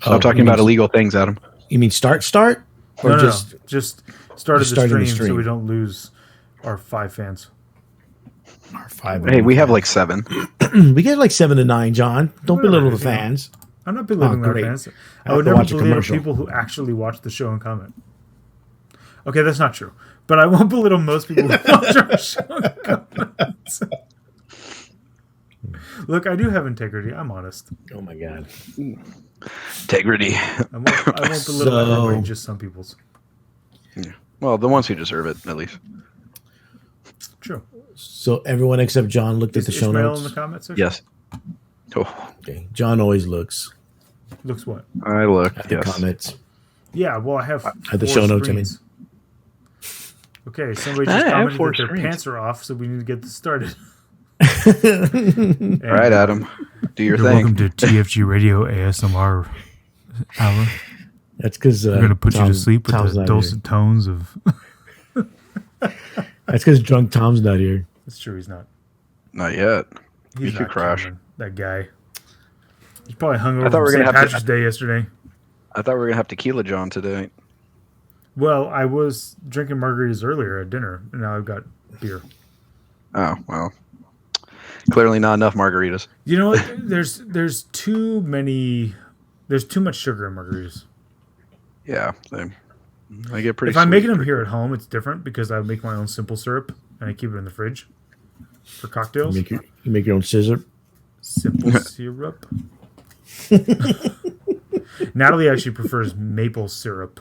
Stop talking about illegal things, Adam. You mean start? Or no, just started the stream so we don't lose our 5 fans. Our 5. Hey, we have like 7. We get like 7 to 9, John. Don't belittle the fans. I'm not belittling our fans. I would never belittle people who actually watch the show and comment. Okay, that's not true. But I won't belittle most people who watch our show and comment. Look, I do have integrity. I'm honest. Oh my god. Integrity. I won't belittle everybody, just some people's. Yeah. Well, the ones who deserve it, at least. True. So everyone except John looked at the show notes? In the comments section? Yes. Oh. Okay. John always looks. Looks what? I look at the comments. Yeah, well, I have at the show notes, I mean. Okay, somebody just commented that their pants are off, so we need to get this started. All right, Adam. Do your thing. Welcome to TFG Radio ASMR hour. That's because we're going to put you to sleep with the dulcet tones of... That's because drunk Tom's not here. That's true, he's not. Not yet. He could crash. Coming, that guy. He's probably hungover from St. Patrick's Day yesterday. I thought we were going to have tequila John today. Well, I was drinking margaritas earlier at dinner, and now I've got beer. Oh, well. Clearly not enough margaritas. You know what? There's too many... There's too much sugar in margaritas. Yeah, I get pretty. If I'm making them here at home, it's different because I make my own simple syrup and I keep it in the fridge for cocktails. You make your own scissor. Simple syrup. Natalie actually prefers maple syrup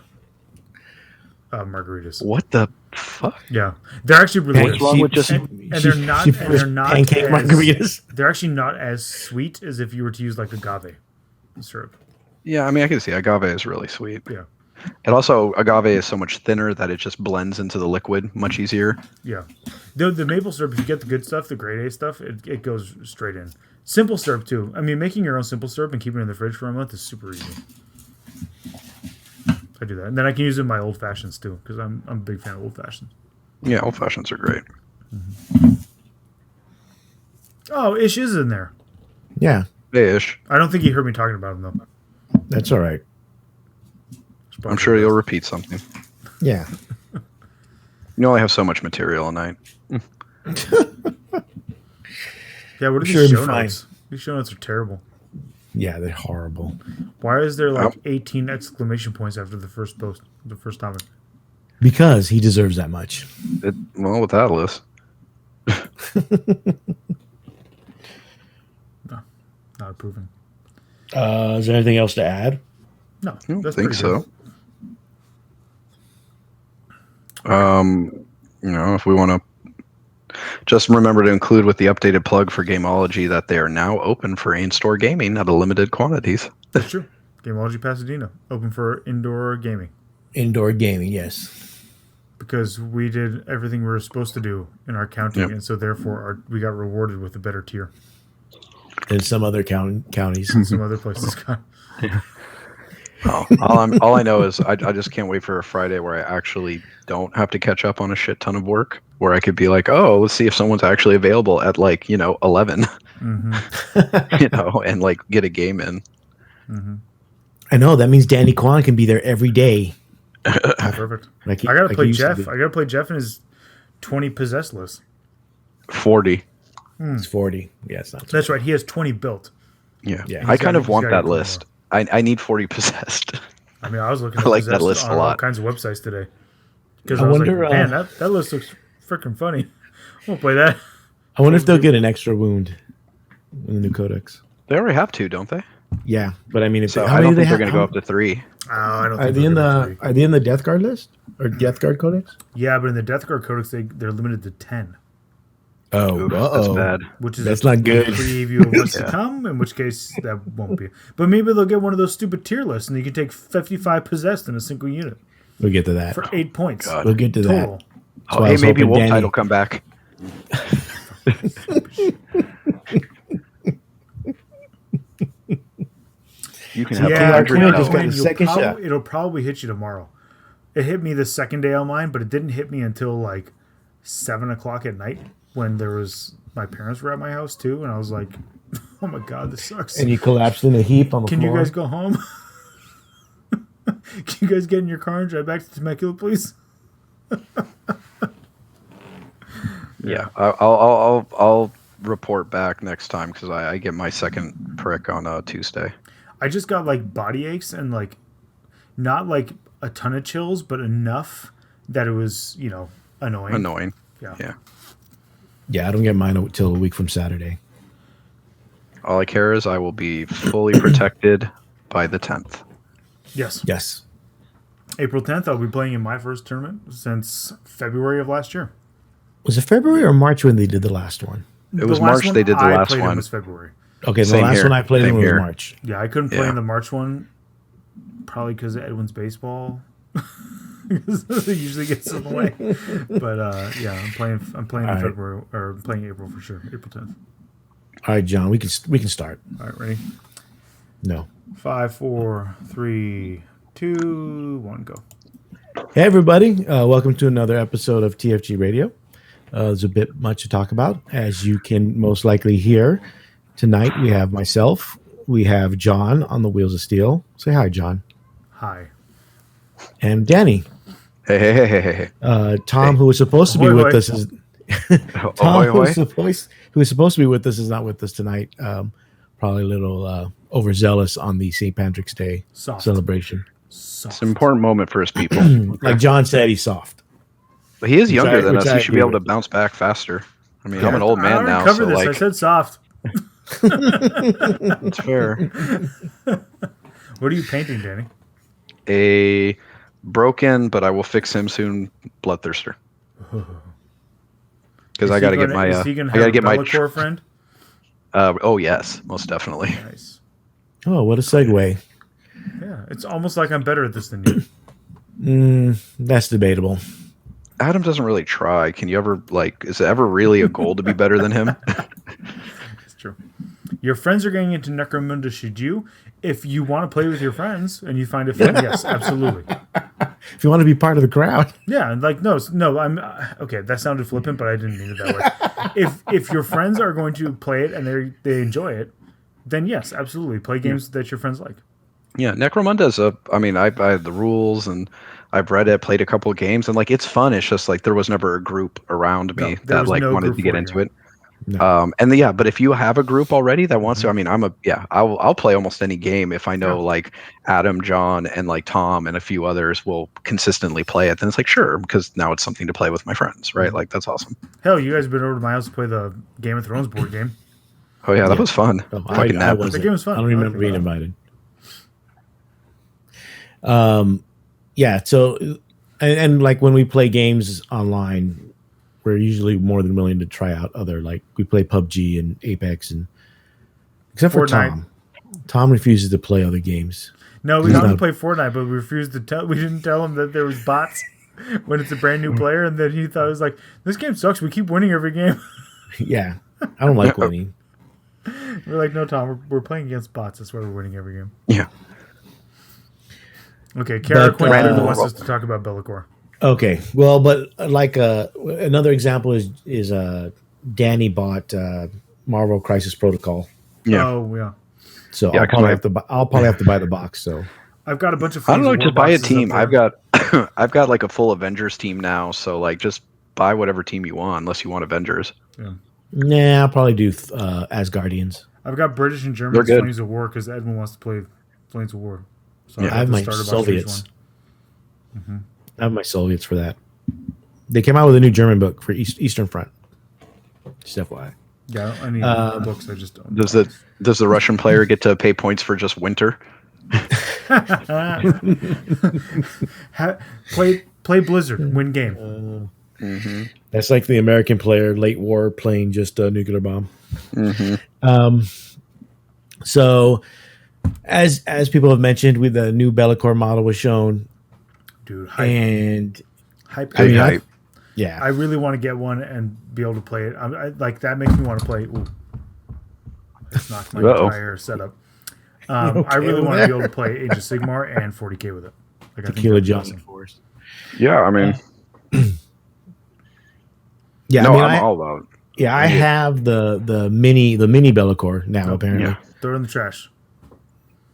margaritas. What the fuck? Yeah, they're actually really What's wrong with just? And they're not pancake margaritas. They're actually not as sweet as if you were to use like agave syrup. Yeah, I mean, I can see agave is really sweet. Yeah. And also, agave is so much thinner that it just blends into the liquid much easier. Yeah. The maple syrup, if you get the good stuff, the grade A stuff, it goes straight in. Simple syrup, too. I mean, making your own simple syrup and keeping it in the fridge for a month is super easy. I do that. And then I can use it in my old fashions, too, because I'm a big fan of old fashions. Yeah, old fashions are great. Mm-hmm. Oh, Ish is in there. Yeah. Hey, Ish. I don't think he heard me talking about him, though. That's all right. I'm sure you'll repeat something. Yeah. You only have so much material a night. Yeah, what are these show notes? These show notes are terrible. Yeah, they're horrible. Why is there like 18 exclamation points after the first post, the first topic? Because he deserves that much. Well, with that list. No, not approving. Is there anything else to add? No, I don't that's think so. Good. If we want to just remember to include with the updated plug for Gameology that they are now open for in-store gaming at a limited quantities. That's true. Gameology Pasadena, open for indoor gaming. Indoor gaming, yes. Because we did everything we were supposed to do in our county, and so therefore we got rewarded with a better tier. In some other counties. And some other places got. All I know is I just can't wait for a Friday where I actually don't have to catch up on a shit ton of work, where I could be like, oh, let's see if someone's actually available at 11, mm-hmm. And like get a game in. Mm-hmm. I know that means Danny Kwan can be there every day. Perfect. I gotta play Jeff. I gotta play Jeff in his 20 possessed list. 40. It's 40. Yeah, it's not. That's right. He has 20 built. Yeah. I kind of want that list. I need 40 possessed. I mean, I was looking at that list on a lot. All kinds of websites today. Because I was like, man, that list looks freaking funny. I won't play that. I wonder if they'll get an extra wound in the new codex. They already have 2, don't they? Yeah, but I mean, if I don't think they're going to go up to 3. Oh, I don't think are they in the Death Guard list or Death Guard codex? Yeah, but in the Death Guard codex, they're limited to 10. Oh, that's bad. Which is that's not good. Preview of what's to come. In which case, that won't be. But maybe they'll get one of those stupid tier lists, and you can take 55 possessed in a single unit. We'll get to that for 8 points. God. We'll get to total. That. Oh, hey, maybe Wolf Tide will come back. You can have 200. It'll probably hit you tomorrow. It hit me the second day on mine, but it didn't hit me until like 7 o'clock at night when my parents were at my house too, and I was like, "Oh my god, this sucks." And you collapsed in a heap on the floor. Can you guys go home? you guys get in your car and drive back to Temecula, please? Yeah, I'll report back next time because I get my second prick on Tuesday. I just got like body aches and like not like a ton of chills, but enough that it was annoying. Yeah. Yeah, I don't get mine until a week from Saturday. All I care is I will be fully protected by the 10th. Yes. April 10th, I'll be playing in my first tournament since February of last year. Was it February or March when they did the last one? It was March. They did the last one. It was February. Okay, the last one I played in was March. Yeah, I couldn't play in the March one, probably because of Edwin's baseball. It usually gets in the way. But I'm playing in February, or I'm playing April for sure. April 10th. All right, John, we can start. All right, ready? No. 5, 4, 3, 2, 1, go. Hey, everybody. Welcome to another episode of TFG Radio. There's a bit much to talk about, as you can most likely hear. Tonight, we have myself. We have John on the Wheels of Steel. Say hi, John. Hi. And Danny. Hey. Tom, who was supposed to be with us, is Tom, who was supposed to be with us, is not with us tonight. Probably a little overzealous on the St. Patrick's Day celebration. It's an important moment for his people. Like John said, he's soft. But he is younger than us. He should be able to bounce back faster. I mean, I'm an old man now, so this. I said soft. It's fair. What are you painting, Danny? A broken, but I will fix him soon, Bloodthirster. Because I got to get my. Is he gonna have a Belakor friend? Oh yes, most definitely. Nice. Oh, what a segue. Yeah, it's almost like I'm better at this than you. That's debatable. Adam doesn't really try. Can you ever is it ever really a goal to be better than him? It's true. Your friends are getting into Necromunda Shiju. If you want to play with your friends and you find it fun, yes, absolutely. If you want to be part of the crowd. Yeah, no, I'm okay. That sounded flippant, but I didn't mean it that way. If your friends are going to play it and they enjoy it, then yes, absolutely. Play games that your friends like. Yeah, Necromunda is I have the rules and I've read it, played a couple of games, and it's fun. It's just there was never a group around me that wanted to get into it. No. But if you have a group already that wants to, I'll play almost any game if I know Adam, John, and Tom and a few others will consistently play it. Then it's sure, because now it's something to play with my friends, right? That's awesome. Hell, you guys have been over to my house to play the Game of Thrones board game. Oh yeah, that was fun. The game was fun. I don't remember being invited. Yeah. So, and when we play games online, we're usually more than willing to try out other, we play PUBG and Apex, and except for Fortnite. Tom refuses to play other games. No, we got to play Fortnite, but we refused to tell. We didn't tell him that there was bots when it's a brand new player, and then he thought it was this game sucks. We keep winning every game. Yeah, I don't like winning. We're like, no, Tom, we're playing against bots. That's why we're winning every game. Yeah. Okay, Kara Quinn wants us to talk about Belakor. Okay, well, but another example is Danny bought Marvel Crisis Protocol. Yeah. Oh yeah. So I'll probably have to buy the box. So I've got a bunch of. I don't know. Just buy a team. I've got a full Avengers team now. So just buy whatever team you want, unless you want Avengers. Yeah. Nah, I'll probably do Asgardians. I've got British and German Flames of War because Edwin wants to play Flames of War. So I have my Soviets. Mm-hmm. I have my Soviets for that. They came out with a new German book for Eastern Front. Just FYI. Yeah, I need books. I just don't. Does the Russian player get to pay points for just winter? Play Blizzard, win game. Mm-hmm. That's like the American player late war playing just a nuclear bomb. Mm-hmm. So, as people have mentioned, with the new Belakor model was shown, dude, hype. And hype. Yeah, I really want to get one and be able to play it. That makes me want to play. Ooh, that's not my entire setup. I really want to be able to play Age of Sigmar and 40k with it. Tequila Johnson Force. Yeah, I mean. Yeah, no, I'm all about it. Yeah, I have the mini Belakor now. Apparently, throw it in the trash.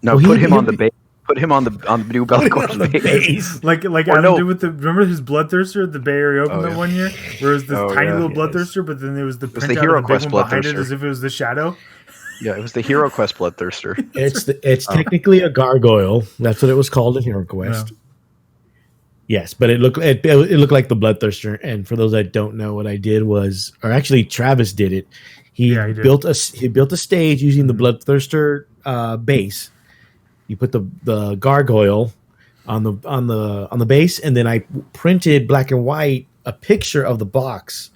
No, put him on the base Put him on the new Belakor base. Like Adam did with remember his Bloodthirster at the Bay Area Open that one year? Where it was this tiny little Bloodthirster, but then there was the Hero Quest behind it as if it was the shadow. Yeah, it was the Hero Quest Bloodthirster. It's technically a gargoyle. That's what it was called in Hero Quest. Yeah. Yes, but it looked like the Bloodthirster. And for those that don't know, what I did was, or actually Travis did it. He built a stage using the Bloodthirster base. You put the gargoyle on the base, and then I printed black and white a picture of the box,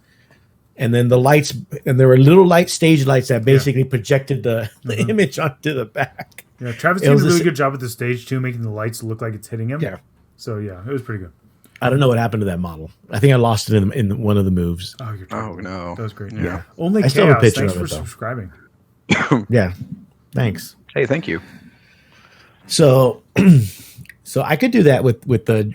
and then the lights, and there were little stage lights that basically projected the image onto the back. Yeah, Travis did a really good job at the stage too, making the lights look like it's hitting him. Yeah. So yeah, it was pretty good. I don't know what happened to that model. I think I lost it in one of the moves. Oh, no, that was great. Yeah. Only I Chaos. Thanks for subscribing. Yeah, thanks. Hey, thank you. So I could do that with the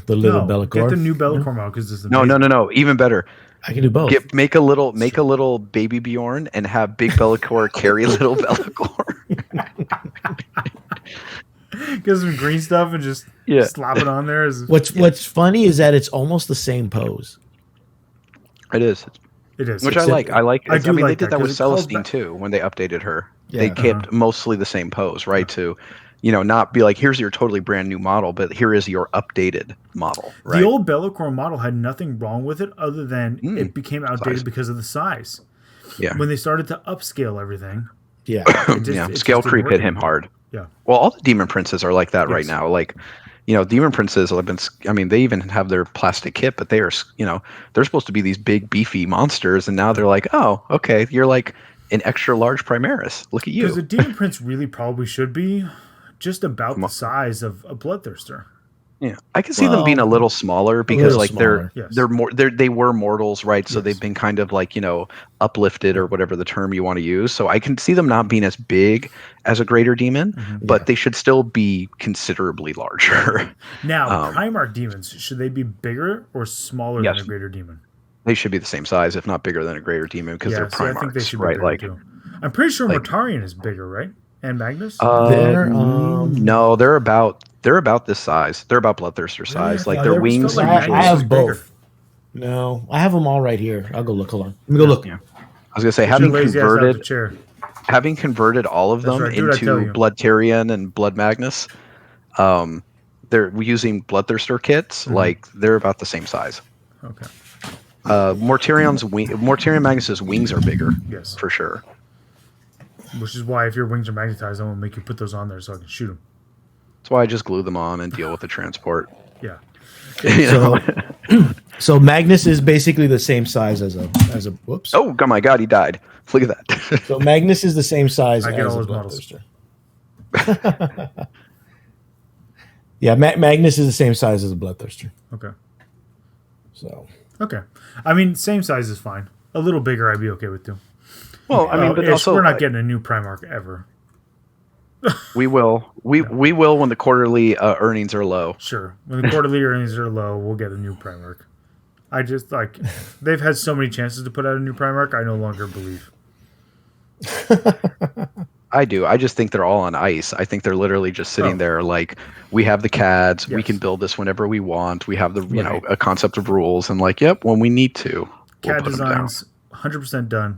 little Belakor. Get the new Belakor model because this is no. Even better. I can do both. Make a little baby Bjorn and have big Belakor carry little Belakor. Get some green stuff and just slap it on there. What's funny is that it's almost the same pose. It is. Which I like. I like. They did that with Celestine too when they updated her. Yeah. They kept mostly the same pose, right? To, not be like, here's your totally brand new model, but here is your updated model. Right? The old Belakor model had nothing wrong with it other than it became outdated because of the size. Yeah. When they started to upscale everything. Yeah. Scale creep hit him hard. Yeah. Well, all the Demon Princes are like that right now. Like, Demon Princes have been, they even have their plastic kit, but they are, they're supposed to be these big, beefy monsters. And now they're like, oh, okay, you're like an extra large Primaris. Look at you. Because the Demon Prince really probably should be just about the size of a Bloodthirster. Yeah, I can see them being a little smaller because they were mortals, right? So they've been kind of like, uplifted or whatever the term you want to use. So I can see them not being as big as a greater demon, but they should still be considerably larger. Now, Primarch demons, should they be bigger or smaller than a greater demon? They should be the same size, if not bigger than a greater demon, because they're Primarchs, I think they should be bigger too. I'm pretty sure Mortarion is bigger, right? And Magnus? No, they're about this size. They're about Bloodthirster size. Like their wings. I have both. No, I have them all right here. I'll go look. Hold on. Let me go look. Yeah. I was gonna say having converted all of them into Blood Tyrion and Blood Magnus. They're using Bloodthirster kits. Like they're about the same size. Okay. Mortarion Magnus's wings are bigger. Yes, for sure. Which is why if your wings are magnetized, I want to make you put those on there so I can shoot them. That's why I just glue them on and deal with the transport. Yeah. So Magnus is basically the same size as a. Whoops. Oh my God, he died. Look at that. So Magnus is the same size as a Bloodthirster. Yeah, Magnus is the same size as a Bloodthirster. Okay. So. Okay. I mean, same size is fine. A little bigger, I'd be okay with too. Well, I mean, but also we're not getting a new Primarch ever. We will. We will when the quarterly earnings are low. Sure. When the quarterly earnings are low, we'll get a new Primarch. I just they've had so many chances to put out a new Primarch, I no longer believe. I do. I just think they're all on ice. I think they're literally just sitting there like, we have the CADs, we can build this whenever we want. We have the a concept of rules and when we need to. CAD designs 100% done.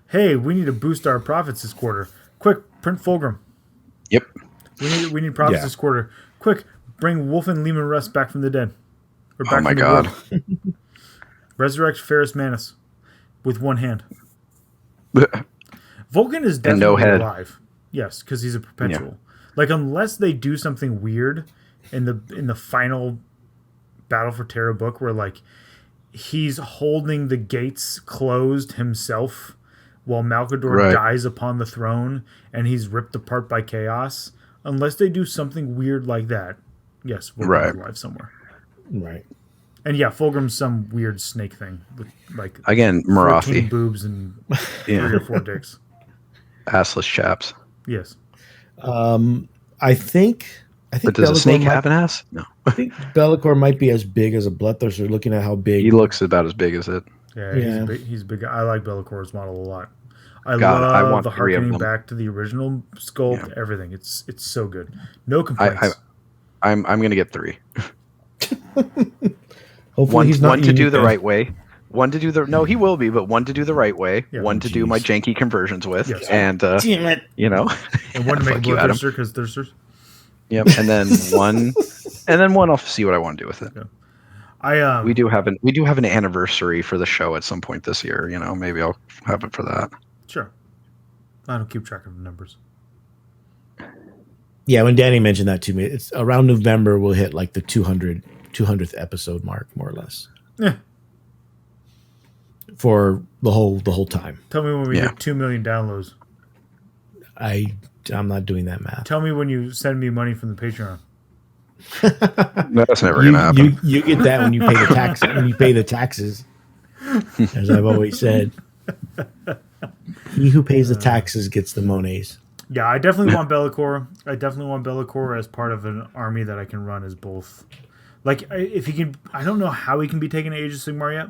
Hey, we need to boost our profits this quarter. Quick, print Fulgrim. Yep. We need profits this quarter. Quick, bring Wolf and Lehman Russ back from the dead. Or back from the God. Resurrect Ferrus Manus with one hand. Vulcan is definitely alive. Yes, because he's a perpetual. Yeah. Unless they do something weird in the final Battle for Terra book where he's holding the gates closed himself while Malkador dies upon the throne and he's ripped apart by chaos. Unless they do something weird like that, yes, we'll be alive somewhere. Right. And Fulgrim's some weird snake thing with again, Marathi boobs and 3 or 4 dicks. Assless chaps. Yes. I think. But does a snake have an ass? No. I think Belakor might be as big as a Bloodthirster. Looking at how big he looks, about as big as it. Yeah, he's big. I like Bellacor's model a lot. I love the harkening back to the original sculpt. Everything. It's so good. No complaints. I'm gonna get 3. Hopefully he's not one to do the right way. One to do the he will be, but one to do the right way. One to do my janky conversions with, and damn it, and one to make a bloodthirster because thirsters. Yep, and then one I'll see what I want to do with it. Yeah. We do have an anniversary for the show at some point this year. Maybe I'll have it for that. Sure. I don't keep track of the numbers. Yeah, when Danny mentioned that to me, it's around November we'll hit like the 200th episode mark, more or less. Yeah. For the whole time. Tell me when we hit 2 million downloads. I'm not doing that math. Tell me when you send me money from the Patreon. That's never gonna happen. You get that when you pay the tax. When you pay the taxes, as I've always said, he who pays the taxes gets the monies. Yeah, I definitely want Belakor. I definitely want Belakor as part of an army that I can run as both. Like, if he can, I don't know how he can be taken to Age of Sigmar yet.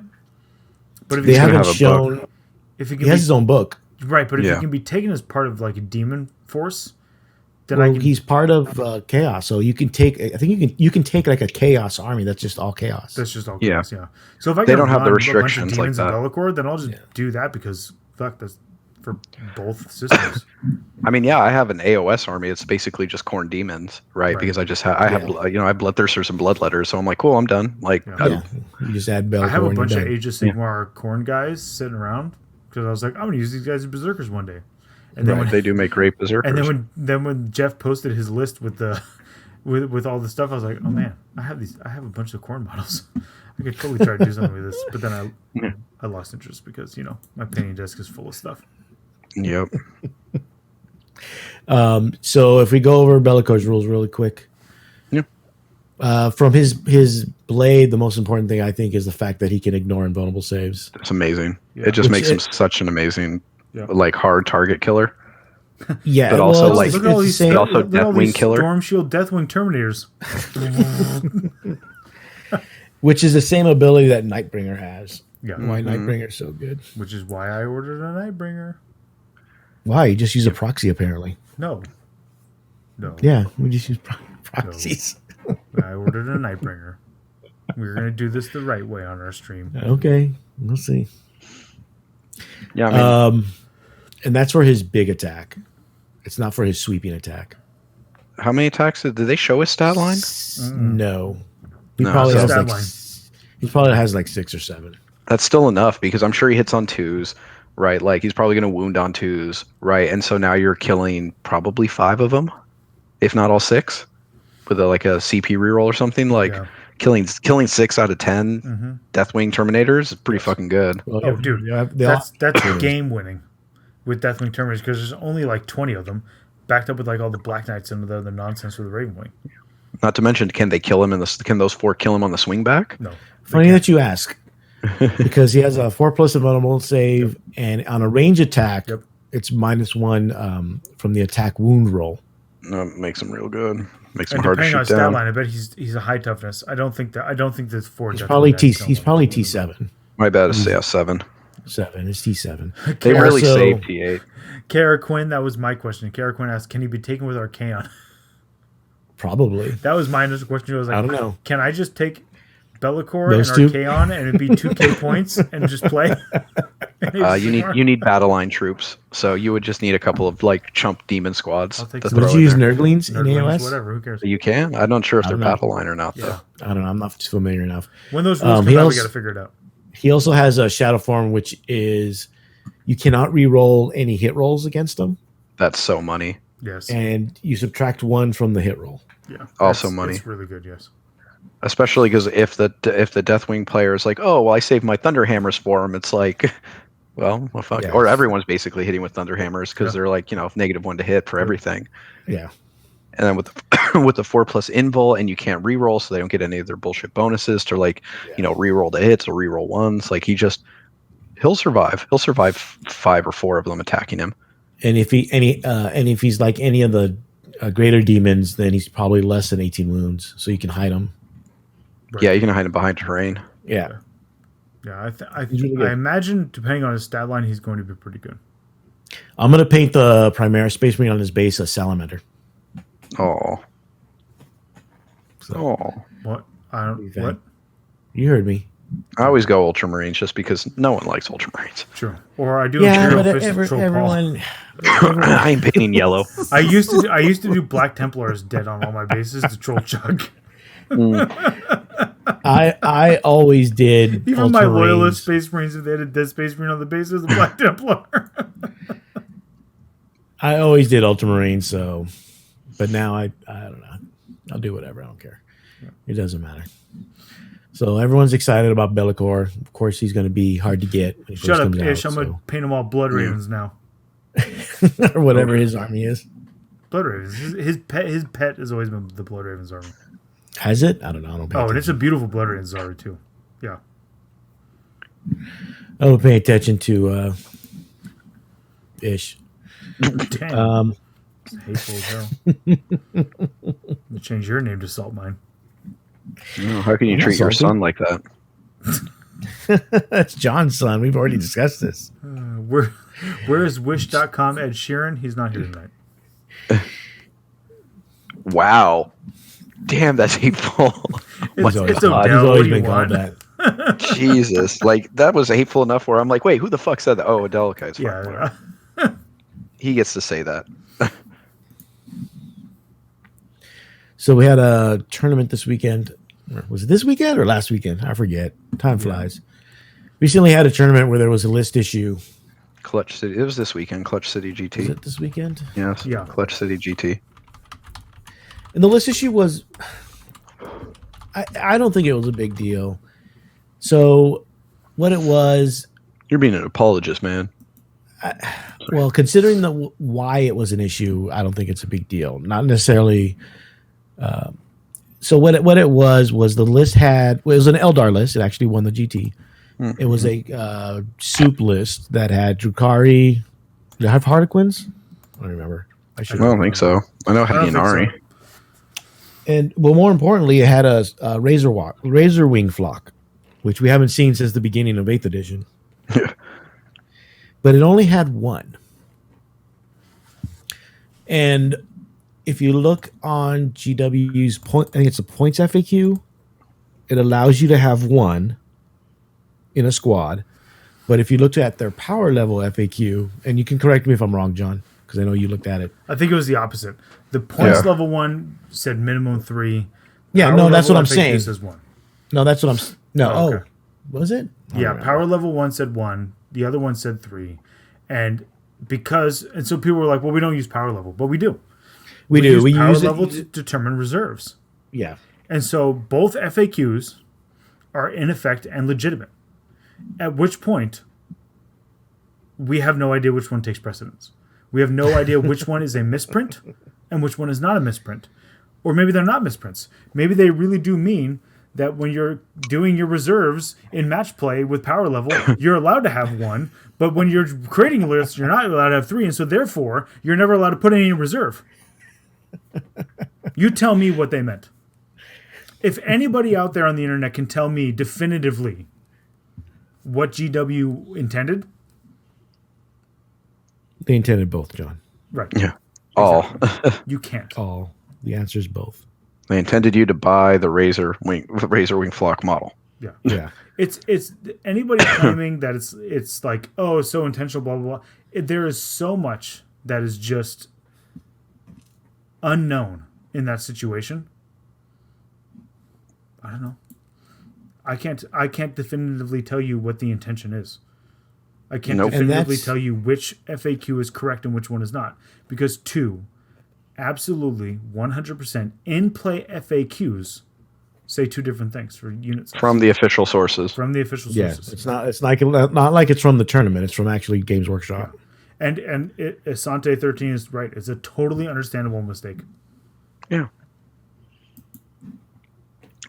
But if they haven't shown, if he has his own book, right? But if he can be taken as part of like a demon force, then he's part of chaos. So you can take. I think you can take like a chaos army. That's just all chaos. That's just all chaos. Yeah. So if I they don't have the restrictions like that, Belakor, then I'll just do that because that's for both systems. I mean, I have an AOS army. It's basically just Khorne demons, right? Because I just I have I have bloodthirsters and bloodletters, so I'm like, cool, I'm done. Like, you just add Belakor. I have a bunch of Age of Sigmar Khorne guys sitting around because I was like, I'm gonna use these guys as berserkers one day. And then they do make great berserkers. And then when Jeff posted his list with the with all the stuff, I was like, oh man, I have a bunch of Khorne models. I could totally try to do something with this, but then I lost interest because my painting desk is full of stuff. Yep. So if we go over Belakor's rules really quick. Yeah. From his blade, the most important thing I think is the fact that he can ignore invulnerable saves. It's amazing. Yeah. It just makes him such an amazing like hard target killer. Yeah. But also like look at all these Deathwing killer. Storm Shield Deathwing Terminators. Which is the same ability that Nightbringer has. Yeah. Why Nightbringer's so good. Which is why I ordered a Nightbringer. Why? You just use a proxy, apparently. No. Yeah, we just use proxies. No. I ordered a Nightbringer. We're going to do this the right way on our stream. Okay, we'll see. Yeah, I mean, and that's for his big attack. It's not for his sweeping attack. How many attacks did they show his stat line? No. He probably has like 6 or 7. That's still enough because I'm sure he hits on 2s. Right, like he's probably going to wound on 2s, right? And so now you're killing probably 5 of them, if not all 6, with a CP reroll or something. Like killing 6 out of 10 Deathwing Terminators is pretty fucking good. Oh, dude, that's game winning with Deathwing Terminators because there's only like 20 of them, backed up with like all the Black Knights and the other nonsense with the Ravenwing. Not to mention, can they kill him can those 4 kill him on the swing back? No. Funny that you ask. Because he has a 4+ invulnerable save, and on a range attack, it's -1 from the attack wound roll. No, makes him real good. Makes him and hard to shoot down. Depending on stat line, I bet he's a high toughness. I don't think there's 4. He's probably T7. My bad is 7. 7 is T7. They really saved T8. Kara Quinn, that was my question. Kara Quinn asked, "Can he be taken with Archaon?" Probably. That was my initial question. I was like, I don't know. Can I just take Belakor and Archaon and it'd be 2k points and just play? You need battle line troops, so you would just need a couple of like chump demon squads. Would you use Nurglings in AOS? Whatever, who cares? You can. I'm not sure if they're battle line or not, though. I don't know. I'm not familiar enough. When those rules come out, we got to figure it out. He also has a Shadow Form, which is you cannot re-roll any hit rolls against them. That's so money. Yes. And you subtract 1 from the hit roll. Yeah. Also money. It's really good, yes. Especially because if the Deathwing player is like, oh, well, I saved my Thunderhammers for him, it's like, well fuck. Yeah. Or everyone's basically hitting with Thunderhammers because they're like, -1 to hit for everything. Yeah. And then with the 4+ invul, and you can't reroll, so they don't get any of their bullshit bonuses to reroll the hits or reroll ones. Like he'll survive. He'll survive 5 or 4 of them attacking him. And if he's like any of the greater demons, then he's probably less than 18 wounds, so you can hide him. Right. Yeah, you can hide him behind terrain. Yeah. Yeah, I imagine depending on his stat line, he's going to be pretty good. I'm gonna paint the Primera Space Marine on his base a salamander. Oh. So, what? What? You heard me. I always go Ultramarines just because no one likes Ultramarines. True. Or I do Imperial Fist everyone. I ain't painting yellow. I used to do Black Templars dead on all my bases to troll Chug. I always did. Even my loyalist Space Marines, if they had a dead Space Marine on the base, was a Black Templar. I always did Ultramarines, so, but now I don't know. I'll do whatever. I don't care. It doesn't matter. So everyone's excited about Belakor. Of course, he's going to be hard to get when he Shut up, comes Ish. out, I'm going to paint them all Blood Ravens now. or whatever his army is. Blood Ravens. His pet has always been the Blood Ravens army. Has it? I don't know. I don't pay attention. And it's a beautiful Blood Ravens army too. Yeah. I don't pay attention to Ish. Damn. It's hateful as hell. You change your name to Salt Mine. Oh, how can you treat your son like that? That's John's son. We've already discussed this. Where is Wish.com Ed Sheeran? He's not here tonight. Wow. Damn, that's hateful. It's He's always been called that. Jesus. Like, that was hateful enough where I'm like, wait, who the fuck said that? Oh, Adelka. It's fine. Yeah. He gets to say that. So we had a tournament this weekend. Was it this weekend or last weekend? I forget. Time flies. Recently had a tournament where there was a list issue. Clutch City. It was this weekend. Clutch City GT. Was it this weekend? Yes. Yeah. Clutch City GT. And the list issue was... I don't think it was a big deal. So what it was... You're being an apologist, man. Well, considering why it was an issue, I don't think it's a big deal. Not necessarily... so what it was the list it was an Aeldari list. It actually won the GT. Mm-hmm. It was a soup list that had Drukhari. Did it have Harlequins? I don't remember. I don't think so. I know it had Yanari. And more importantly, it had a razor wing flock, which we haven't seen since the beginning of 8th edition. But it only had one. And if you look on GW's point, I think it's a points FAQ, it allows you to have one in a squad. But if you looked at their power level FAQ, and you can correct me if I'm wrong, John, because I know you looked at it. I think it was the opposite. The points level one said minimum 3. Yeah, no, that's what I'm saying. Says 1. No, that's what I'm. No, okay. Was it? Yeah, power level 1 said 1. The other one said 3, and so people were like, "Well, we don't use power level," but we do. We use power level to determine reserves. Yeah. And so both FAQs are in effect and legitimate. At which point, we have no idea which one takes precedence. We have no idea which one is a misprint and which one is not a misprint. Or maybe they're not misprints. Maybe they really do mean that when you're doing your reserves in match play with power level, you're allowed to have 1. But when you're creating a list, you're not allowed to have 3. And so therefore, you're never allowed to put any in reserve. You tell me what they meant. If anybody out there on the internet can tell me definitively what GW intended. They intended both, John. Right. Yeah. All. You can't. All. The answer is both. They intended you to buy the razor wing flock model. Yeah. Yeah. It's anybody claiming that it's like, oh, so intentional, blah, blah, blah. There is so much that is just unknown in that situation. I don't know. I can't definitively tell you what the intention is. I can't definitively tell you which FAQ is correct and which one is not. Because 2, absolutely 100% in-play FAQs say 2 different things for units. From the official sources. From the official sources. Yeah, it's not like it's from the tournament. It's from actually Games Workshop. Yeah. And Asante 13 is right. It's a totally understandable mistake. Yeah.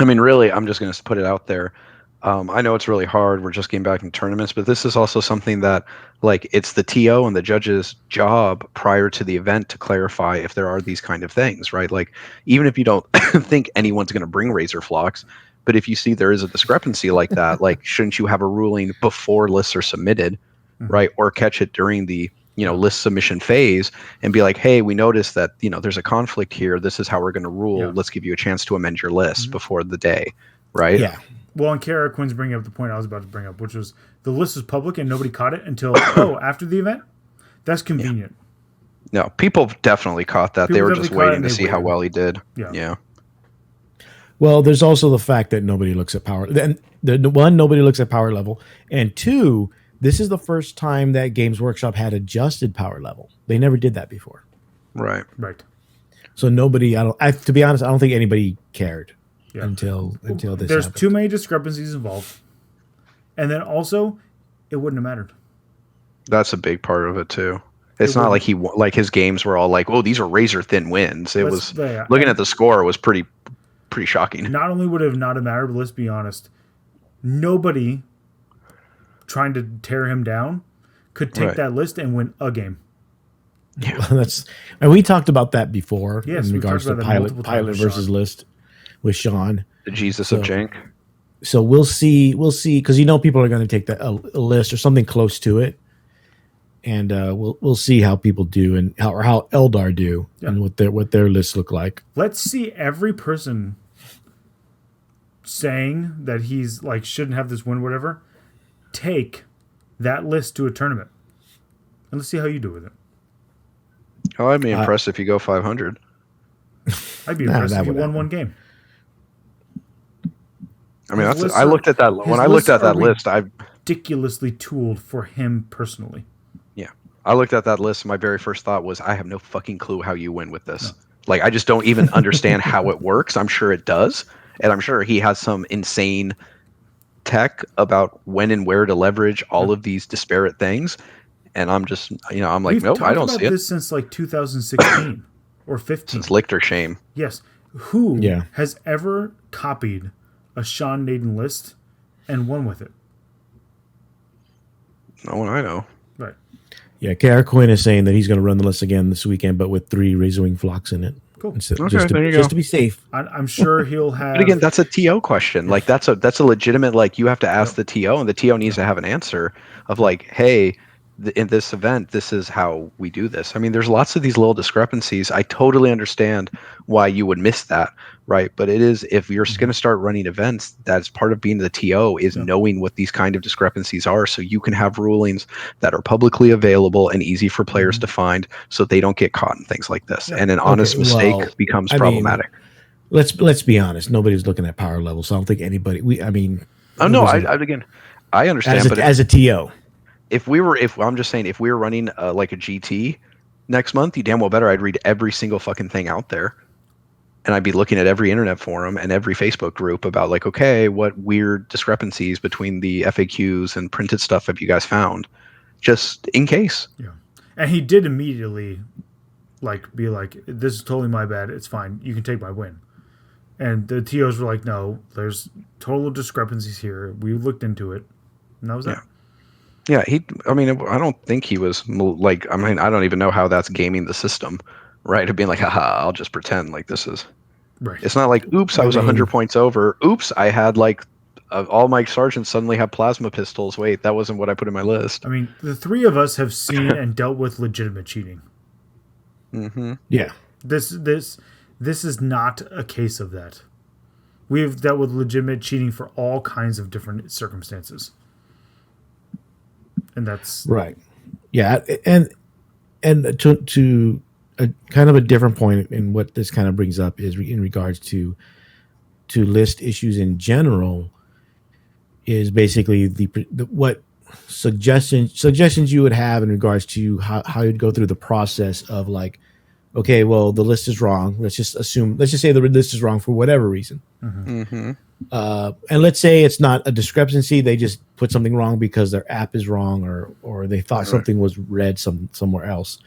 I mean, really, I'm just going to put it out there. I know it's really hard. We're just getting back in tournaments, but this is also something that, like, it's the TO and the judge's job prior to the event to clarify if there are these kind of things, right? Like, even if you don't think anyone's going to bring razor flocks, but if you see there is a discrepancy like that, like, shouldn't you have a ruling before lists are submitted, right? Or catch it during the list submission phase and be like, hey, we noticed that, there's a conflict here. This is how we're going to rule. Yeah. Let's give you a chance to amend your list before the day. Right. Yeah. Well, and Kara Quinn's bringing up the point I was about to bring up, which was the list is public and nobody caught it until, after the event. That's convenient. Yeah. No, people definitely caught that. They were just waiting to see how well he did. Yeah. Well, there's also the fact that nobody looks at power. Then one, nobody looks at power level. And two, this is the first time that Games Workshop had adjusted power level. They never did that before. Right. So nobody, to be honest, I don't think anybody cared until this There's happened. Too many discrepancies involved. And then also, it wouldn't have mattered. That's a big part of it too. It's not like his games were all like, oh, these are razor thin wins. It was looking at the score was pretty shocking. Not only would it not have mattered, but let's be honest, nobody trying to tear him down could take that list and win a game. Yeah, and we talked about that before in regards to pilot versus list with Sean, the Jesus of Jank. So we'll see because people are going to take a list or something close to it, and we'll see how people do and how Aeldari do and what their lists look like. Let's see every person saying that he's like shouldn't have this win, whatever. Take that list to a tournament, and let's see how you do with it. Oh, I'd be impressed if you go 500. I'd be impressed if you won one game. I mean, I looked at that when I looked at that list. I ridiculously tooled for him personally. Yeah, I looked at that list. My very first thought was, I have no fucking clue how you win with this. No. Like, I just don't even understand how it works. I'm sure it does, and I'm sure he has some insane tech about when and where to leverage all of these disparate things, and I'm just I'm like, nope, I don't see it. This since like 2016 or 15 since Licht or Shame. Yes, who has ever copied a Sean Nayden list and won with it? No one I know. Right. Yeah, Kara Quinn is saying that he's going to run the list again this weekend, but with 3 Razorwing flocks in it. Cool. Just to be safe. I'm sure he'll have. But again, that's a TO question. Like that's a legitimate, like, you have to ask the TO, and the TO needs to have an answer of like, hey, in this event, this is how we do this. I mean, there's lots of these little discrepancies. I totally understand why you would miss that, right? But it is, if you're going to start running events, that's part of being the TO is knowing what these kind of discrepancies are, so you can have rulings that are publicly available and easy for players to find, so they don't get caught in things like this. And an honest mistake becomes problematic. Let's be honest. Nobody's looking at power level, so I don't think anybody. I understand. As a TO. If I'm just saying, if we were running like a GT next month, you damn well better I'd read every single fucking thing out there, and I'd be looking at every internet forum and every Facebook group about like, okay, what weird discrepancies between the FAQs and printed stuff have you guys found, just in case. Yeah, and he did immediately be like, this is totally my bad. It's fine. You can take my win. And the TOs were like, no, there's total discrepancies here. We looked into it, and that was that. Yeah, I don't think he was like, I don't even know how that's gaming the system, right? Of being like, haha, I'll just pretend like this is. Right. It's not like, oops, I was 100 points over. Oops, I had like all my sergeants suddenly have plasma pistols. Wait, that wasn't what I put in my list. I mean, the 3 of us have seen and dealt with legitimate cheating. Mm-hmm. Yeah. This is not a case of that. We've dealt with legitimate cheating for all kinds of different circumstances. And that's right. Yeah, and to a kind of a different point in what this kind of brings up is in regards to list issues in general, is basically what suggestions you would have in regards to how you'd go through the process of like, okay, well, the list is wrong. Let's just say the list is wrong for whatever reason. Mm-hmm. Mm-hmm. And let's say it's not a discrepancy. They just put something wrong because their app is wrong, or they thought something was read somewhere else.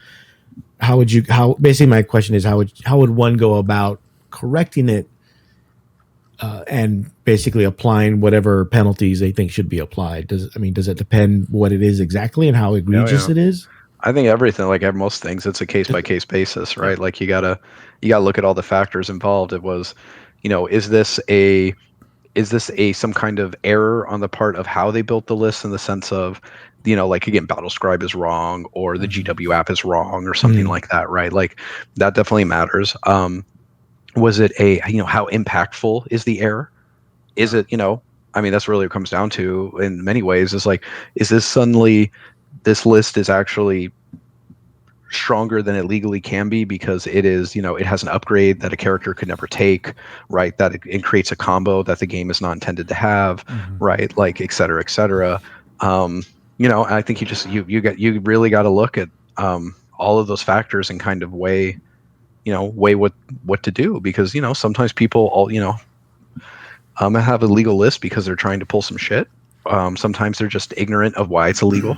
Basically my question is, how would one go about correcting it, and basically applying whatever penalties they think should be applied? Does it depend what it is exactly and how egregious it is? I think everything, like most things, it's a case by case basis, right? Like you gotta look at all the factors involved. It was, is this is this some kind of error on the part of how they built the list, in the sense of, like, again, Battlescribe is wrong, or the GW app is wrong, or something like that, right? Like, that definitely matters. Was it how impactful is the error? Is it, I mean, that's really what it comes down to in many ways, is like, is this suddenly, this list is actually stronger than it legally can be because it is, it has an upgrade that a character could never take, right? That it creates a combo that the game is not intended to have, right? Like, et cetera, et cetera. I think you really got to look at all of those factors and kind of weigh what to do, because sometimes people have a legal list because they're trying to pull some shit. Sometimes they're just ignorant of why it's illegal.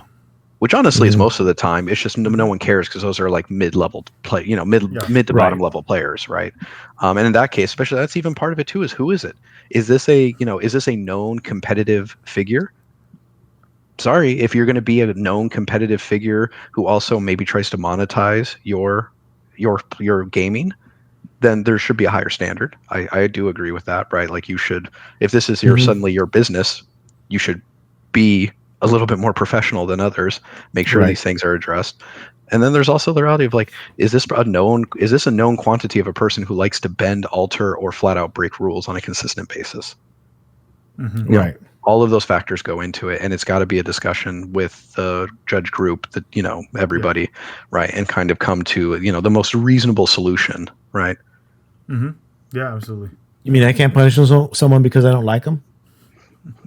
Which honestly is most of the time. It's just no one cares, because those are like mid-level play, mid to bottom level players, right? And in that case, especially, that's even part of it too. Is who is it? Is this a known competitive figure? Sorry, if you're going to be a known competitive figure who also maybe tries to monetize your gaming, then there should be a higher standard. I do agree with that, right? Like, you should, if this is suddenly your business, you should be a little bit more professional than others. Make sure these things are addressed. And then there's also the reality of, like, is this a known quantity of a person who likes to bend, alter, or flat out break rules on a consistent basis? Right. All of those factors go into it, and it's got to be a discussion with the judge group, that everybody, right, and kind of come to the most reasonable solution, right? Yeah, absolutely. You mean I can't punish someone because I don't like them?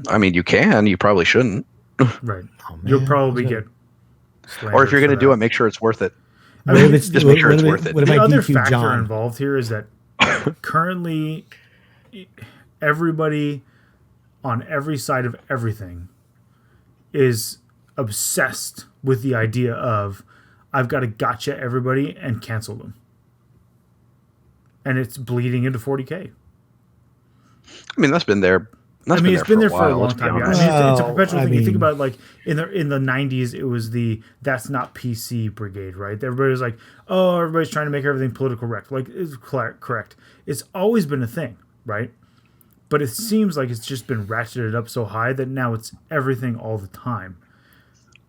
I mean, you can. You probably shouldn't. Right. You'll probably get slandered. Or if you're going to do it, make sure it's worth it. I mean, just make sure it's worth it. The other factor involved here is that currently everybody on every side of everything is obsessed with the idea of, I've got to gotcha everybody and cancel them. And it's bleeding into 40K. I mean, that's been there. It's been there for a long time. Yeah. It's a perpetual thing. You think about, like, in the 90s, it was the "that's not PC" brigade, right? Everybody was like, "Oh, everybody's trying to make everything political correct." Like, it's correct. It's always been a thing, right? But it seems like it's just been ratcheted up so high that now it's everything all the time,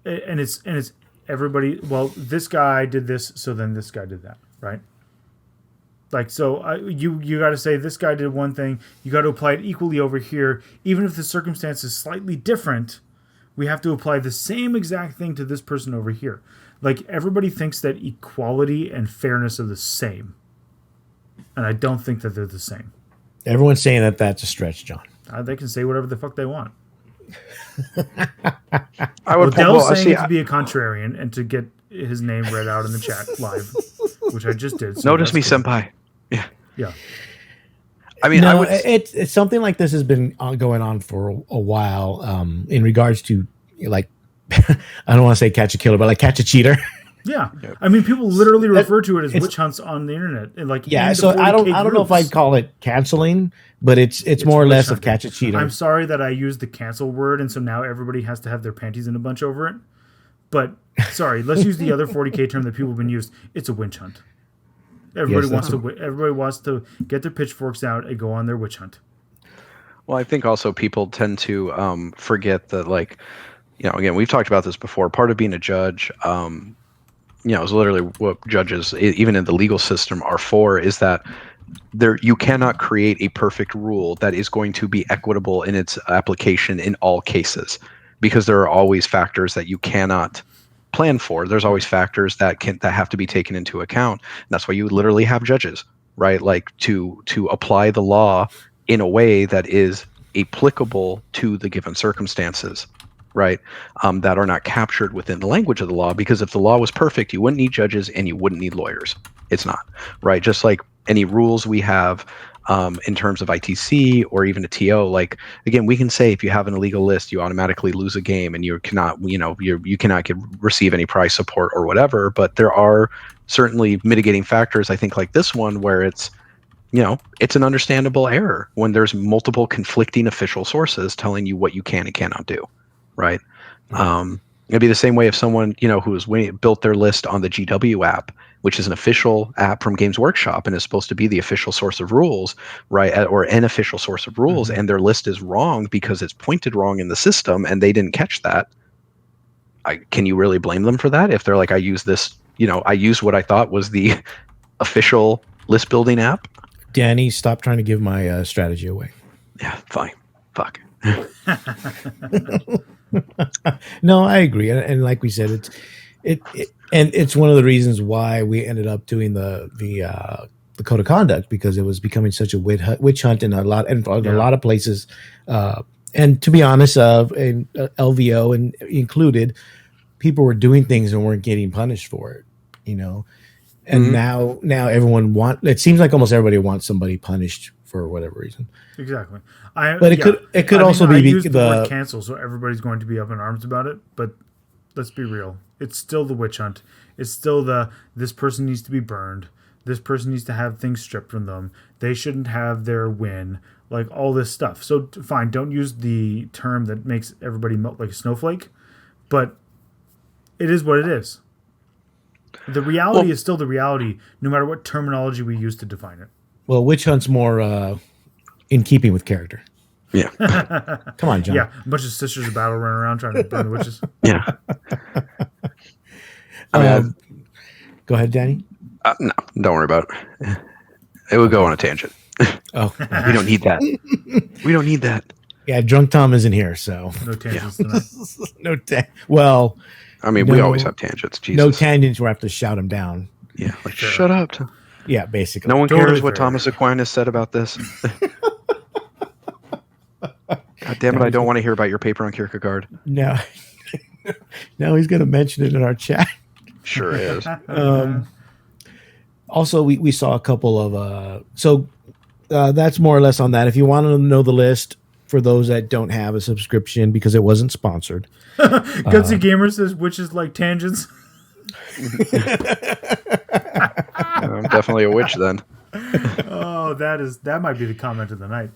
and it's everybody. Well, this guy did this, so then this guy did that, right? Like, so you got to say this guy did one thing. You got to apply it equally over here. Even if the circumstance is slightly different, we have to apply the same exact thing to this person over here. Like, everybody thinks that equality and fairness are the same. And I don't think that they're the same. Everyone's saying that that's a stretch, John. They can say whatever the fuck they want. Odell's saying to be a contrarian and to get his name read out in the chat live, which I just did. So notice me, cool. Senpai. Yeah. I mean, it's something like this has been going on for a while. In regards to, like, I don't want to say catch a killer, but like catch a cheater. Yeah, I mean, people literally refer to it as witch hunts on the internet. And, like, so I don't know if I'd call it canceling, but it's more or less hunting. Of catch a cheater. I'm sorry that I used the cancel word, and so now everybody has to have their panties in a bunch over it. But sorry, let's use the other 40K term that people have been used. It's a witch hunt. Everybody wants to get their pitchforks out and go on their witch hunt. Well, I think also people tend to forget that, like, again, we've talked about this before. Part of being a judge, is literally what judges, even in the legal system, are for, is that you cannot create a perfect rule that is going to be equitable in its application in all cases, because there are always factors that you cannot plan for. There's always factors that have to be taken into account. And that's why you literally have judges, right? Like, to apply the law in a way that is applicable to the given circumstances, right? That are not captured within the language of the law, because if the law was perfect, you wouldn't need judges and you wouldn't need lawyers. It's not, right? Just like any rules we have in terms of ITC or even a TO, like, again, we can say if you have an illegal list, you automatically lose a game and you cannot, you cannot receive any prize support or whatever. But there are certainly mitigating factors, I think, like this one, where it's an understandable error when there's multiple conflicting official sources telling you what you can and cannot do, right? It'd be the same way if someone, who has built their list on the GW app which is an official app from Games Workshop and is supposed to be the official source of rules, right? Or an official source of rules, and their list is wrong because it's pointed wrong in the system and they didn't catch that. Can you really blame them for that? If they're like, I use this, I used what I thought was the official list building app. Danny, stop trying to give my strategy away. Yeah, fine. Fuck. No, I agree, and like we said, it's one of the reasons why we ended up doing the code of conduct, because it was becoming such a witch hunt in a lot of places, and to be honest, in LVO and included, people were doing things and weren't getting punished for it, And now everyone it seems like almost everybody wants somebody punished for whatever reason. Exactly. It could also be the word cancel, so everybody's going to be up in arms about it. But let's be real, it's still the witch hunt. It's still this person needs to be burned. This person needs to have things stripped from them. They shouldn't have their win. Like all this stuff. So fine, don't use the term that makes everybody melt like a snowflake. But it is what it is. The reality is still the reality, no matter what terminology we use to define it. Well, witch hunt's more in keeping with character. Yeah. Come on, John. Yeah, a bunch of sisters of battle running around trying to burn the witches. Yeah. Go ahead, Danny. No, don't worry about it. It would go on a tangent. Oh, we don't need that. We don't need that. Yeah, Drunk Tom isn't here, so no tangents tonight. Well, I mean, we always have tangents. Jesus. No tangents. We have to shout him down. Yeah, like shut up. Yeah, basically. No one cares what Thomas Aquinas said about this. God damn it! I don't want to hear about your paper on Kierkegaard. No, now he's going to mention it in our chat. Sure is. Also, we saw a couple of that's more or less on that. If you want to know the list for those that don't have a subscription because it wasn't sponsored, Gutsy Gamer says witches like tangents. I'm definitely a witch then. Oh, that might be the comment of the night.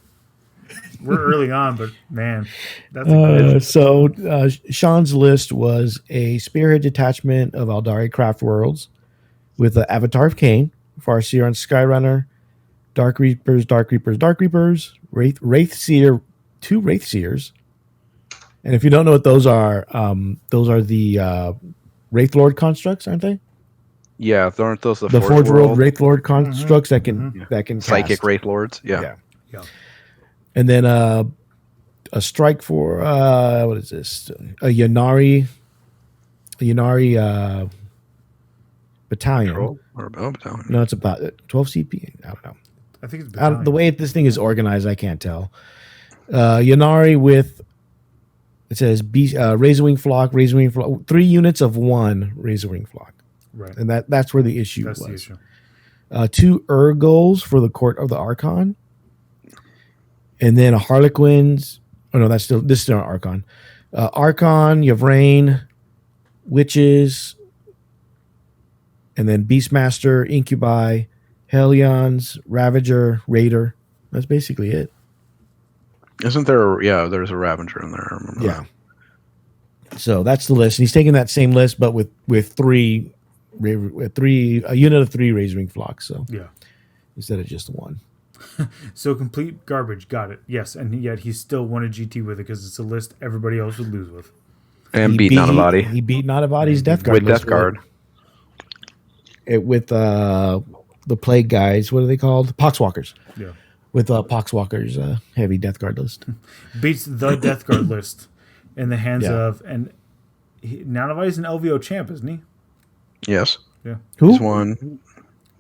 We're early on, but man, that's a so Sean's list was a spearhead detachment of Aeldari craft worlds with the Avatar of Cain, Farseer and Skyrunner, Dark Reapers, Wraithseer, 2 Wraithseers. And if you don't know what those are the Wraith Lord constructs, aren't they? Yeah, aren't those the Forge World Wraith Lord constructs that can psychic cast. Wraith Lords? Yeah. And then a strike for what is this? A Yannari battalion. Battalion. No, it's about 12 CP. I don't know. I think it's the way this thing is organized, I can't tell. Yannari with, it says Razorwing Flock, 3 units of 1 Razorwing Flock. Right. And that's where the issue was. The issue. 2 Urgols for the Court of the Archon. And then a Harlequins. Oh no, this is still an Archon. Archon, Yvrain, Witches, and then Beastmaster, Incubi, Hellions, Ravager, Raider. That's basically it. Isn't there? There's a Ravager in there. I remember that. So that's the list. And he's taking that same list, but with a unit of 3 Razorwing Flocks. So instead of just 1. So complete garbage. Got it. Yes, and yet he still wanted GT with it because it's a list everybody else would lose with. And beat Nanavati. He beat Nanavati's Death Guard with Death Guard. With the Plague guys. What are they called? Poxwalkers. Yeah. With Poxwalkers heavy Death Guard list. Beats the Death Guard list in the hands of, and Nanavati's an LVO champ, isn't he? Yes. Yeah. Who? He's won.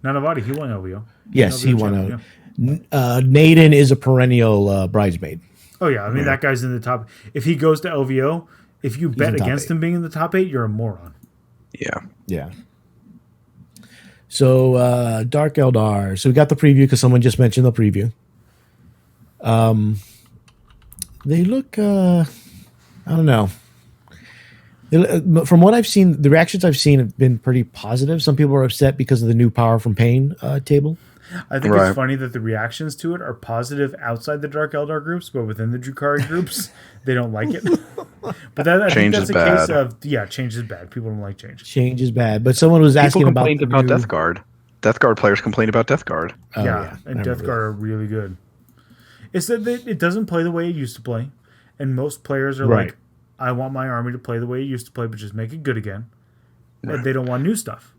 Nanavati, he won LVO. Yes, LVO he won champ, out. Nayden is a perennial bridesmaid. Oh yeah, I mean that guy's in the top. If he goes to LVO, if you bet against him being in the top 8, you're a moron. Yeah. So Dark Eldar. So we got the preview because someone just mentioned the preview. They look. I don't know. From what I've seen, the reactions I've seen have been pretty positive. Some people are upset because of the new Power from Pain table. I think it's funny that the reactions to it are positive outside the Dark Eldar groups, but within the Drukhari groups, they don't like it. But I think that's a case of change is bad. People don't like change. Change is bad. But someone was asking about Death Guard. Death Guard players complain about Death Guard. And Death Guard are really good. It's that it doesn't play the way it used to play, and most players are like, I want my army to play the way it used to play, but just make it good again. And they don't want new stuff.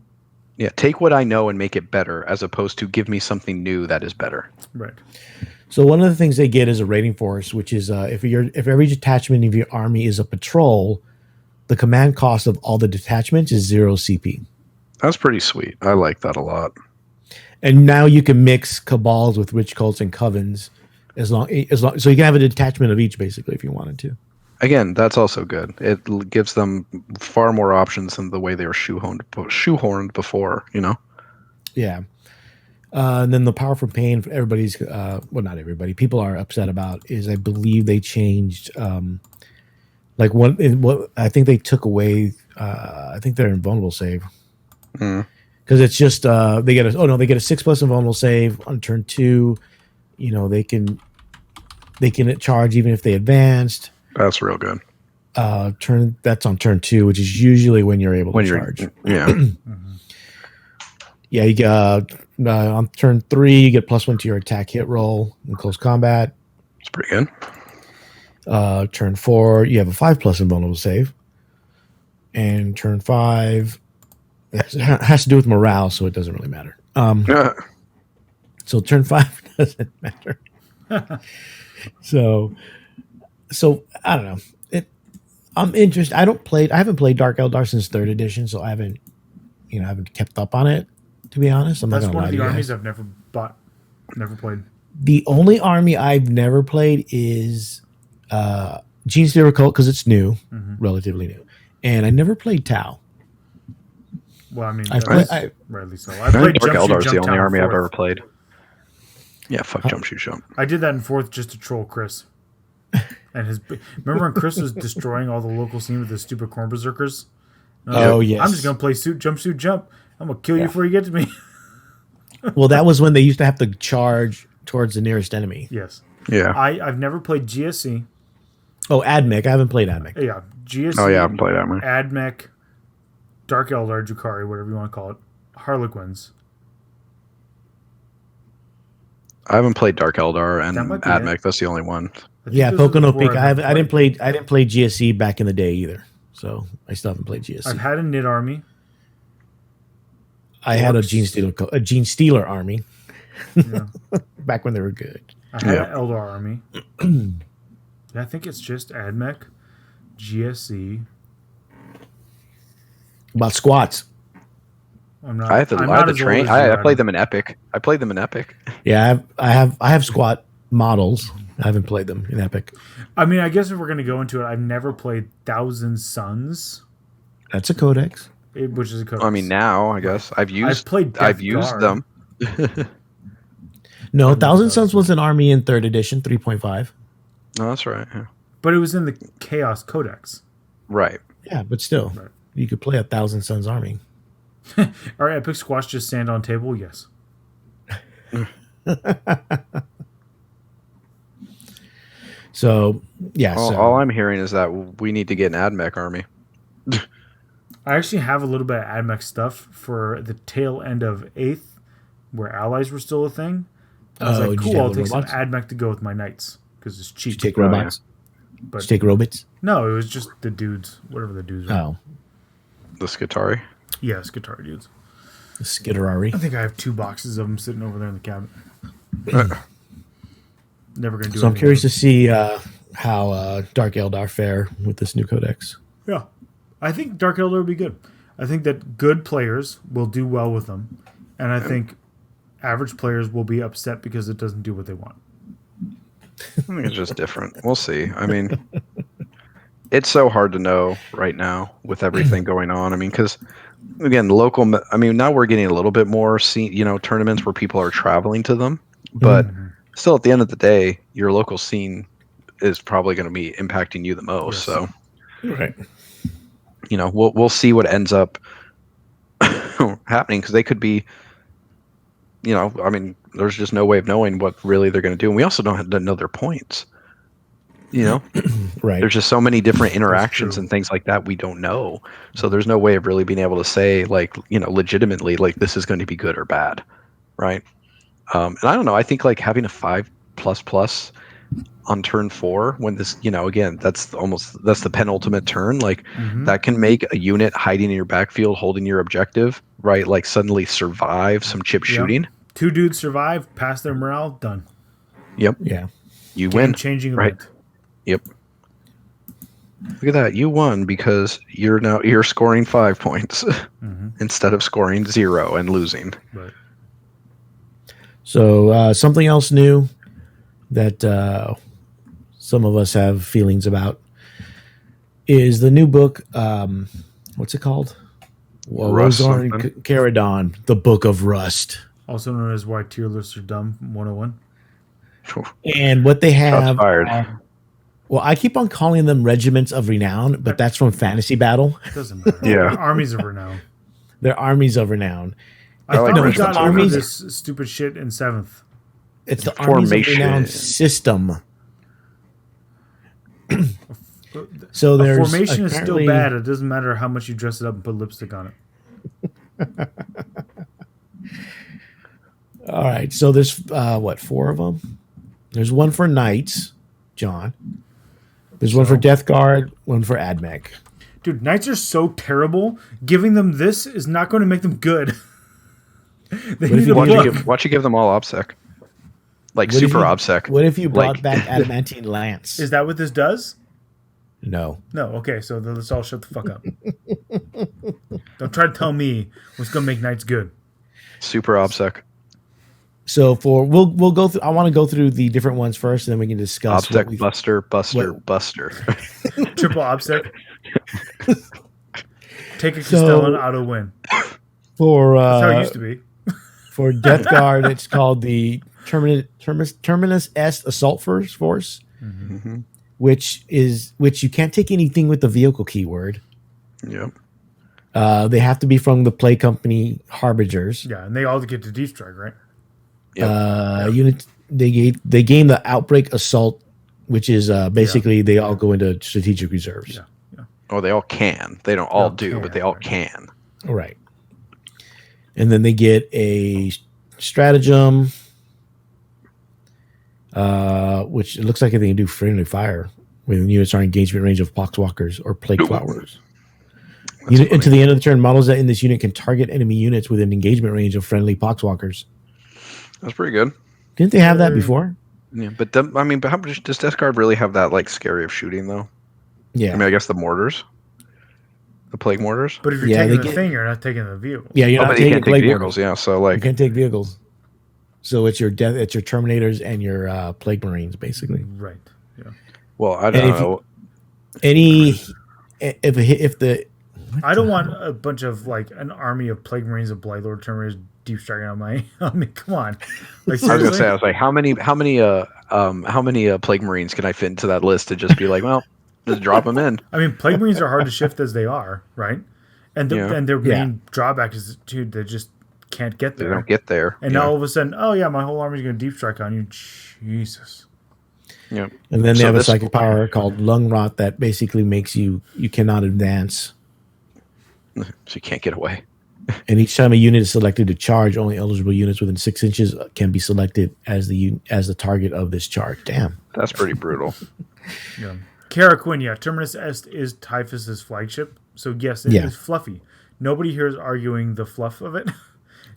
Yeah, take what I know and make it better, as opposed to give me something new that is better. Right. So one of the things they get is a raiding force, which is if every detachment of your army is a patrol, the command cost of all the detachments is 0 CP. That's pretty sweet. I like that a lot. And now you can mix cabals with witch cults and covens, as long so you can have a detachment of each basically if you wanted to. Again, that's also good. It gives them far more options than the way they were shoehorned before, you know? Yeah. And then the power from pain, everybody's, not everybody, people are upset about is I believe they changed, I think they took away, I think their invulnerable save. Because it's just, they get a 6+ invulnerable save on turn 2. You know, they can charge even if they advanced. That's real good. That's on turn 2, which is usually when you're able to charge. Yeah. Yeah, you get on turn 3, you get +1 to your attack hit roll in close combat. It's pretty good. Turn 4, you have a 5+ invulnerable save. And turn 5, it has to do with morale, so it doesn't really matter. So turn 5 doesn't matter. So I don't know. I'm interested. I haven't played Dark Eldar since 3rd edition, so I haven't kept up on it. To be honest, that's one of the armies I've never played. The only army I've never played is Gene Stealer Cult because it's new, relatively new, and I never played Tau. Well, I mean, rightly so. I played Dark Eldar is the only army I've ever played. Yeah, fuck Jump Shoot Jump. I did that in 4th just to troll Chris. And remember when Chris was destroying all the local scene with his stupid corn berserkers? Yes. I'm just gonna play Jump Shoot Jump. I'm gonna kill you before you get to me. Well, that was when they used to have to charge towards the nearest enemy. Yes. Yeah. I've never played GSC. Oh, AdMech. I haven't played AdMech. Yeah, GSC. Oh yeah, I haven't played AdMech. AdMech, Dark Eldar, Drukhari, whatever you want to call it, Harlequins. I haven't played Dark Eldar and AdMech. That's the only one. Yeah, Pocono Peak. I didn't play GSC back in the day either, so I still haven't played GSC. I've had a Knit army. I had a Gene Stealer army. Yeah. Back when they were good. I had an Eldar army. I think it's just AdMech, GSC. About squats. I had the train. I played them in Epic. Yeah, I have squat models. I haven't played them in Epic. I mean, I guess if we're going to go into it, I've never played Thousand Suns. That's a codex. Which is a codex. I mean, now I guess I've used them. No, Thousand Suns was an army in 3rd edition, 3.5. No, that's right. Yeah. But it was in the Chaos Codex. Right. Yeah, but still, you could play a Thousand Suns army. All right, Epic Squash just stand on table? Yes. So, yeah. All I'm hearing is that we need to get an AdMech army. I actually have a little bit of AdMech stuff for the tail end of 8th, where allies were still a thing. I was like, cool, I'll take some AdMech to go with my knights, because it's cheap. Did you take robots? Did you take robots? No, it was just the dudes, whatever the dudes were. Oh. The Skitari? Yeah, Skitari dudes. The Skitterari. I think I have 2 boxes of them sitting over there in the cabinet. Never going to do it. So I'm curious to see how Dark Eldar fare with this new codex. Yeah. I think Dark Eldar will be good. I think that good players will do well with them. And I think average players will be upset because it doesn't do what they want. I think it's just different. We'll see. I mean, it's so hard to know right now with everything going on. I mean, because, again, now we're getting a little bit more tournaments where people are traveling to them. But still, at the end of the day, your local scene is probably going to be impacting you the most. So, right. We'll see what ends up happening, because they could be, I mean, there's just no way of knowing what really they're going to do, and we also don't have to know their points. Right. There's just so many different interactions and things like that we don't know. So there's no way of really being able to say, like, legitimately, like, this is going to be good or bad, right? And I don't know. I think like having a 5++ on turn 4 when this, again, that's the penultimate turn. Like that can make a unit hiding in your backfield, holding your objective, right? Like suddenly survive some chip shooting. 2 dudes survive, pass their morale, done. Yep. Yeah. You win. Changing right? Event. Yep. Look at that. You won because you're scoring 5 points instead of scoring 0 and losing. Right. So something else new that some of us have feelings about is the new book. What's it called? Rust Caradon, the Book of Rust. Also known as Why Tier Lists Are Dumb 101. And what they have... Shots fired. Well, I keep on calling them Regiments of Renown, but that's from Fantasy Battle. It doesn't matter. Yeah. Armies of Renown. They're Armies of Renown. I thought we got over this stupid shit in 7th. It's the Armies of Renown system. So there's formation is still bad. It doesn't matter how much you dress it up and put lipstick on it. All right. So there's 4 of them? There's one for Knights, John. There's one for Death Guard, one for AdMech. Dude, Knights are so terrible. Giving them this is not going to make them good. Why don't you give them all OBSEC? Like super OBSEC. What if you brought back Adamantine Lance? Is that what this does? No. No, okay, so then let's all shut the fuck up. Don't try to tell me what's going to make Knights good. Super OBSEC. So we'll go through. I want to go through the different ones first, and then we can discuss. OBSEC, Buster. Triple OBSEC. Take a Castellan auto win. That's how it used to be. For Death Guard, it's called the Terminus Est Assault Force, which you can't take anything with the vehicle keyword. Yep. They have to be from the play company Harbingers. Yeah, and they all get to deep strike, right? Yep. Units they gain the Outbreak Assault, which is basically they all go into strategic reserves. Yeah. Oh, they all can. They don't all do, but they all can. Right. And then they get a stratagem, which it looks like they can do friendly fire when units are in engagement range of poxwalkers or plague flowers. Until the end of the turn, models that in this unit can target enemy units within engagement range of friendly poxwalkers. That's pretty good. Didn't they have that before? Yeah, but how much does Death Guard really have that like scary of shooting though? Yeah, I mean, I guess the mortars, the plague mortars. But if you're taking the thing, you're not taking the vehicle. Yeah, you're not taking you can't take vehicles. Yeah, so like you can't take vehicles. So it's your Terminators and your Plague Marines, basically. Right. Yeah. Well, I don't know. I don't want a bunch of like an army of Plague Marines of Blightlord Terminators deep striking on my. I mean, come on. Like, I was like, how many Plague Marines can I fit into that list to just be like, well, just drop them in? I mean, Plague Marines are hard to shift as they are, right? And their main drawback is, dude, they just can't get there. They don't get there. And now all of a sudden, oh yeah, my whole army's going to deep strike on you. Jesus. Yeah. And then they have a psychic power called Lung Rot that basically makes you cannot advance. So you can't get away. And each time a unit is selected to charge, only eligible units within 6 inches can be selected as the target of this charge. Damn. That's pretty brutal. Yeah. Kara Quinn, Terminus Est is Typhus's flagship. So yes, it is fluffy. Nobody here is arguing the fluff of it.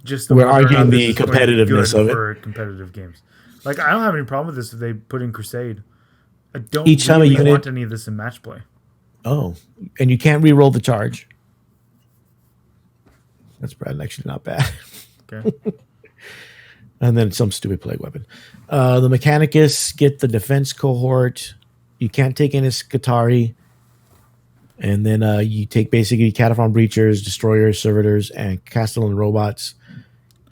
Just we're arguing the competitiveness of it for competitive games. Like, I don't have any problem with this if they put in Crusade. I don't want any of this in match play. Oh, and you can't re-roll the charge. That's actually not bad. Okay. And then some stupid plague weapon. The Mechanicus get the defense cohort. You can't take any Skitarii. And then you take basically Cataphon Breachers, Destroyers, Servitors, and Castellan robots.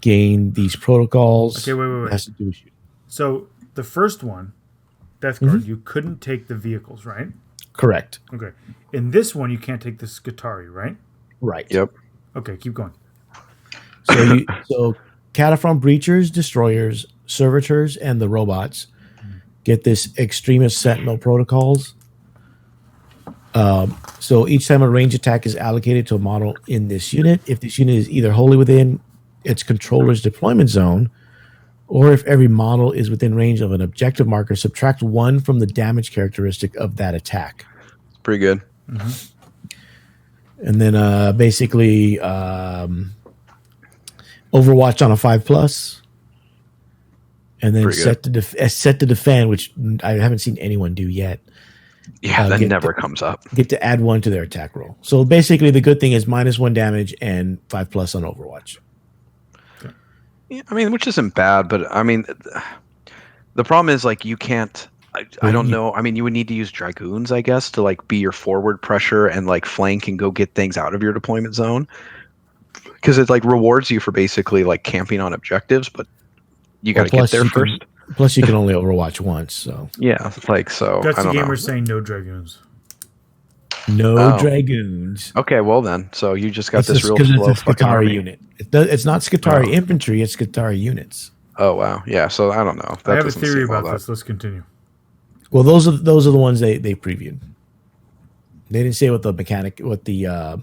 Gain these protocols. Okay, wait. It has to do with shooting. So the first one, Death Guard, you couldn't take the vehicles, right? Correct. Okay. In this one, you can't take the Skitarii, right? Right. Yep. Okay, keep going. So Cataphron breachers, destroyers, servitors, and the robots get this extremist sentinel protocols. So each time a range attack is allocated to a model in this unit, if this unit is either wholly within its controller's deployment zone, or if every model is within range of an objective marker, subtract 1 from the damage characteristic of that attack. It's pretty good. And then basically Overwatch on a 5+, and then set to defend, which I haven't seen anyone do yet. Yeah, that never comes up. Get to add 1 to their attack roll. So basically, the good thing is -1 damage and 5+ on Overwatch. Yeah, I mean, which isn't bad, but I mean, the problem is like you can't. I don't know. I mean, you would need to use dragoons, I guess, to like be your forward pressure and like flank and go get things out of your deployment zone, because it like rewards you for basically like camping on objectives, but you got to get there first. Plus, you can only Overwatch once, so yeah, like so. That's the gamer saying no dragoons. No dragoons. Okay, well then, so you just got this real slow it's Skitarii unit. It's not Skitarii infantry; it's Skitarii units. Oh wow, yeah. So I don't know. I have a theory about this. Let's continue. Well, those are the ones they previewed. They didn't say what the mechanic, what the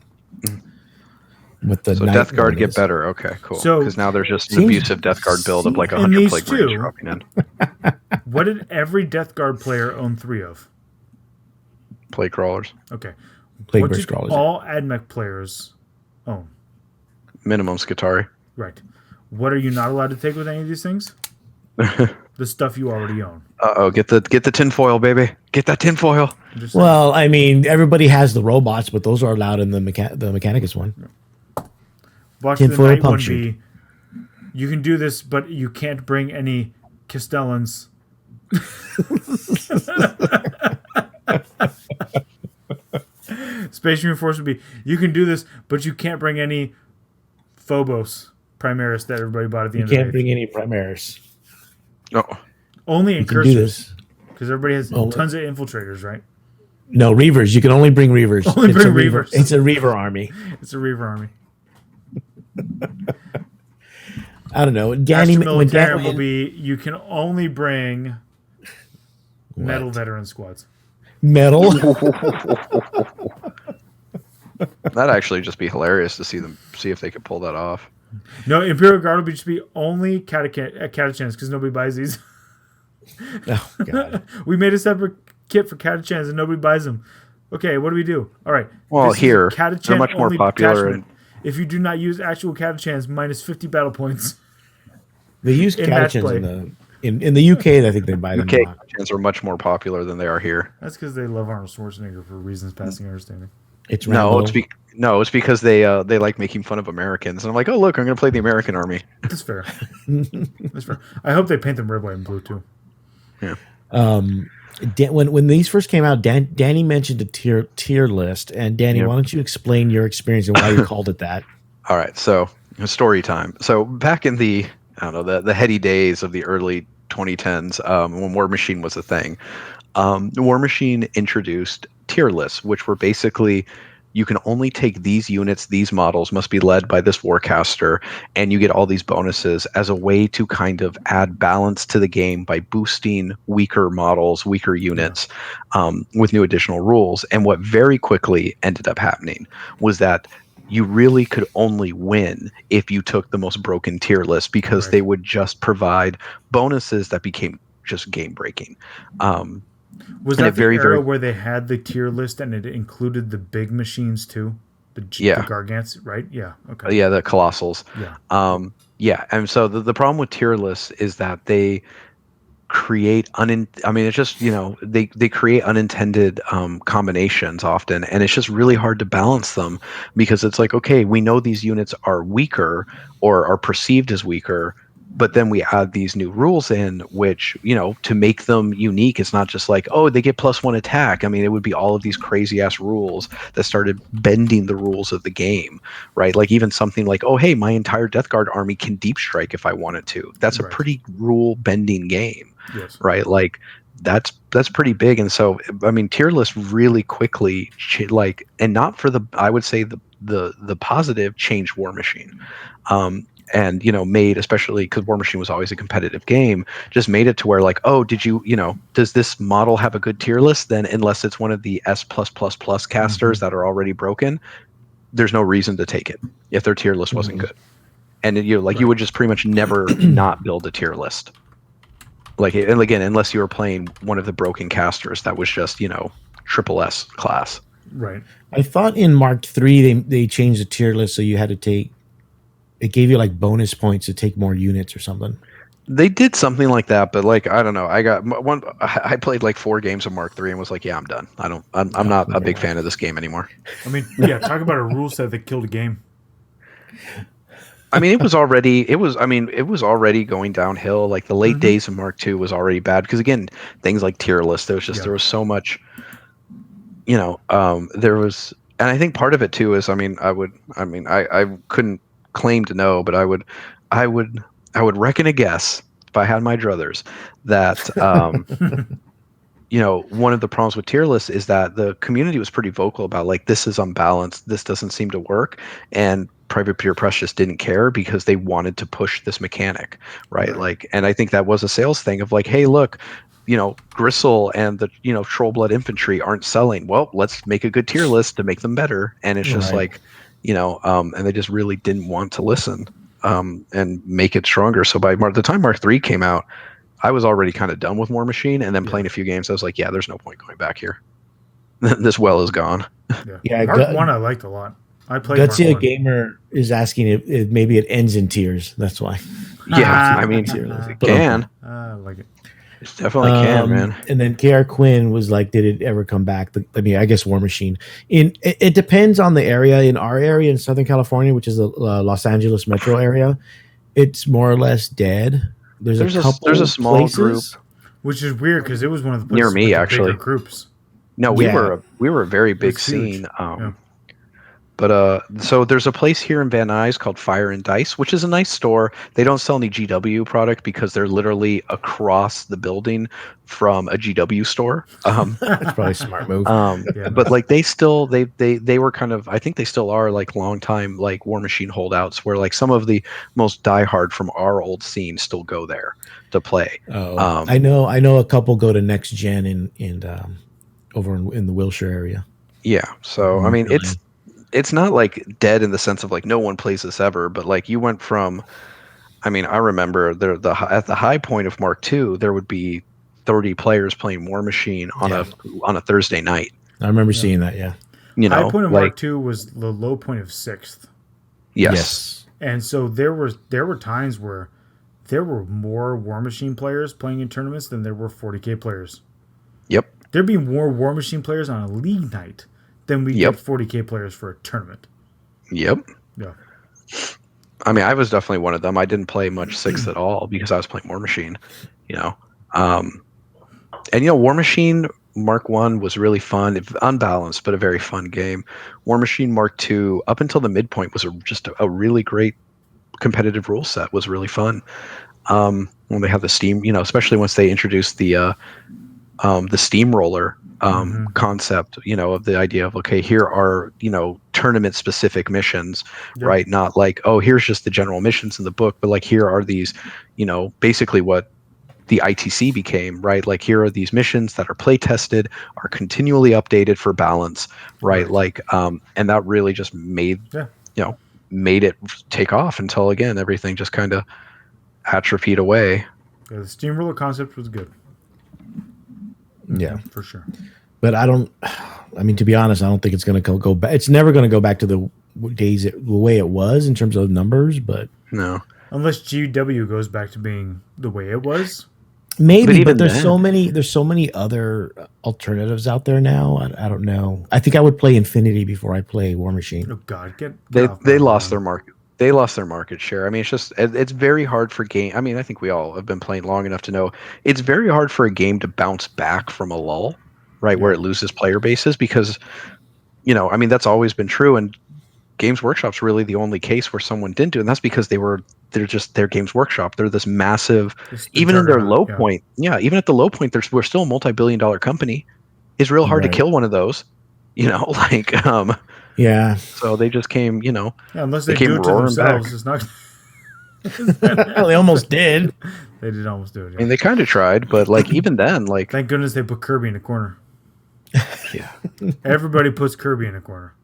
So Death Guard get better. Okay, cool. So because now there's just an abusive Death Guard build of like 100 Plague Marines dropping in. What did every Death Guard player own 3 of? Plague Crawlers. Okay. Plague what did Crawlers. All AdMech players own? Minimum Skitarii. Right. What are you not allowed to take with any of these things? The stuff you already own. Get the tinfoil, baby. Get that tinfoil. Well, I mean, everybody has the robots, but those are allowed in the Mechanicus one. Watch the Night one be, you can do this, but you can't bring any Castellans. Space Reinforced would be, you can do this, but you can't bring any Phobos Primaris that everybody bought at the end of the You can't bring any Primaris. No. Only Incursors. Because everybody has tons of infiltrators, right? No, Reavers. You can only bring Reavers. Only bring Reavers. It's a Reaver army. It's a Reaver army. I don't know. Danny Military will be, you can only bring metal veteran squads. Metal? That'd actually just be hilarious to see if they could pull that off. No, Imperial Guard will just be only Catachans because nobody buys these. Oh, God. We made a separate kit for Catachans and nobody buys them. Okay, what do we do? All right. Well, here, they're much more popular. If you do not use actual Catachans, minus 50 battle points. They use Catachans in the UK. I think they buy them. UK Catachans are much more popular than they are here. That's because they love Arnold Schwarzenegger for reasons passing understanding. It's Rambo. It's because they like making fun of Americans, and I'm like, oh look, I'm going to play the American army. That's fair. That's fair. I hope they paint them red, white, and blue too. Yeah. When these first came out, Danny mentioned a tier list, and Danny, why don't you explain your experience and why you called it that? All right, so story time. So back in the the heady days of the early 2010s, when War Machine was a thing, War Machine introduced tier lists, which were basically, you can only take these units, these models must be led by this warcaster, and you get all these bonuses as a way to kind of add balance to the game by boosting weaker models, weaker units, with new additional rules. And what very quickly ended up happening was that you really could only win if you took the most broken tier list, because they would just provide bonuses that became just game breaking. Was that the era where they had the tier list and it included the big machines too? The Gargants, right? Yeah. Okay. Yeah, the Colossals. Yeah. And so the problem with tier lists is that they create they create unintended combinations often, and it's just really hard to balance them, because it's like, okay, we know these units are weaker or are perceived as weaker, but then we add these new rules in, which, to make them unique, it's not just like, oh, they get +1 attack. I mean, it would be all of these crazy ass rules that started bending the rules of the game, right? Like even something like, oh, hey, my entire Death Guard army can deep strike if I wanted to. That's a pretty rule bending game, right? Like that's pretty big. And so, I mean, tier lists really quickly, and not for the, I would say the positive, changed War Machine. and made, especially because War Machine was always a competitive game, just made it to where like, oh, did you does this model have a good tier list? Then unless it's one of the S+++ casters that are already broken, there's no reason to take it if their tier list wasn't good. And you would just pretty much never not build a tier list. Like, and again, unless you were playing one of the broken casters that was just triple S class. Right. I thought in Mark III they changed the tier list so you had to take. It gave you like bonus points to take more units or something. They did something like that, but like I don't know. I played like 4 games of Mark III and was like, yeah, I'm done. I'm not a big fan of this game anymore. I mean, yeah, talk about a rule set that killed a game. I mean, it was already going downhill. Like the late days of Mark II was already bad because again, things like tier list. There was so much. There was, and I think part of it too is, I couldn't claim to know, but I would reckon a guess if I had my druthers that one of the problems with tier lists is that the community was pretty vocal about like, this is unbalanced, this doesn't seem to work, and Private Peer Press just didn't care because they wanted to push this mechanic, right? Like, and I think that was a sales thing of like, hey, look, Gristle and the Trollblood infantry aren't selling. Well, let's make a good tier list to make them better. And it's just like, and they just really didn't want to listen and make it stronger. So by the time Mark III came out, I was already kind of done with War Machine, and then playing a few games, I was like, yeah, there's no point going back here. This well is gone. Yeah, Mark 1 I liked a lot. I played Gutsy a Gamer is asking if maybe it ends in tears. That's why. Yeah, I mean, it can. I like it. It definitely can, man. And then KR Quinn was like, did it ever come back? I guess War Machine. It depends on the area. In our area in Southern California, which is the Los Angeles metro area, it's more or less dead. There's a small places, group, which is weird because it was one of the places near me with actually. Bigger groups. No, we were a very big scene. But so there's a place here in Van Nuys called Fire and Dice, which is a nice store. They don't sell any GW product because they're literally across the building from a GW store. That's probably a smart move. But like they were kind of, I think they still are like long time like War Machine holdouts where like some of the most diehard from our old scene still go there to play. I know a couple go to Next Gen and over in the Wilshire area. Yeah. So I mean it's not like dead in the sense of like no one plays this ever, but like you went from, I remember at the high point of Mark II, there would be 30 players playing War Machine on a Thursday night. I remember seeing that. Yeah, high point of Mark II was the low point of 6th. Yes. And so there were times where there were more War Machine players playing in tournaments than there were 40K players. Yep. There'd be more War Machine players on a league night than we get 40K players for a tournament. Yep. Yeah. I was definitely one of them. I didn't play much 6th at all because I was playing War Machine, War Machine Mark 1 was really fun, unbalanced, but a very fun game. War Machine Mark 2, up until the midpoint, was just a really great competitive rule set. Was really fun. When they have the Steam, especially once they introduced the steamroller concept, of the idea of, okay, here are, tournament specific missions, right? Not like, oh, here's just the general missions in the book, but like, here are these, basically what the ITC became, right? Like, here are these missions that are play tested, are continually updated for balance, right? Like, and that really just made it take off until, again, everything just kind of atrophied away. Yeah, the steamroller concept was good. Yeah, for sure. But to be honest, I don't think it's going to go back. It's never going to go back to the days the way it was in terms of numbers, but no. Unless GW goes back to being the way it was. Maybe, but there's so many other alternatives out there now. I don't know. I think I would play Infinity before I play War Machine. Oh God, they lost their market. They lost their market share. It's very hard for game. I think we all have been playing long enough to know it's very hard for a game to bounce back from a lull, right? Where it loses player bases because, that's always been true. And Games Workshop's really the only case where someone didn't do it. And that's because they're just their Games Workshop. They're this massive, even in their low point. Yeah. Even at the low point, we're still a multi-billion-dollar company. It's real hard to kill one of those, yeah. So they just came, unless they do it to themselves, it's not. They almost did. They did almost do it. Yeah. I mean, they kind of tried, but like even then, like thank goodness they put Kirby in a corner. Yeah, everybody puts Kirby in a corner.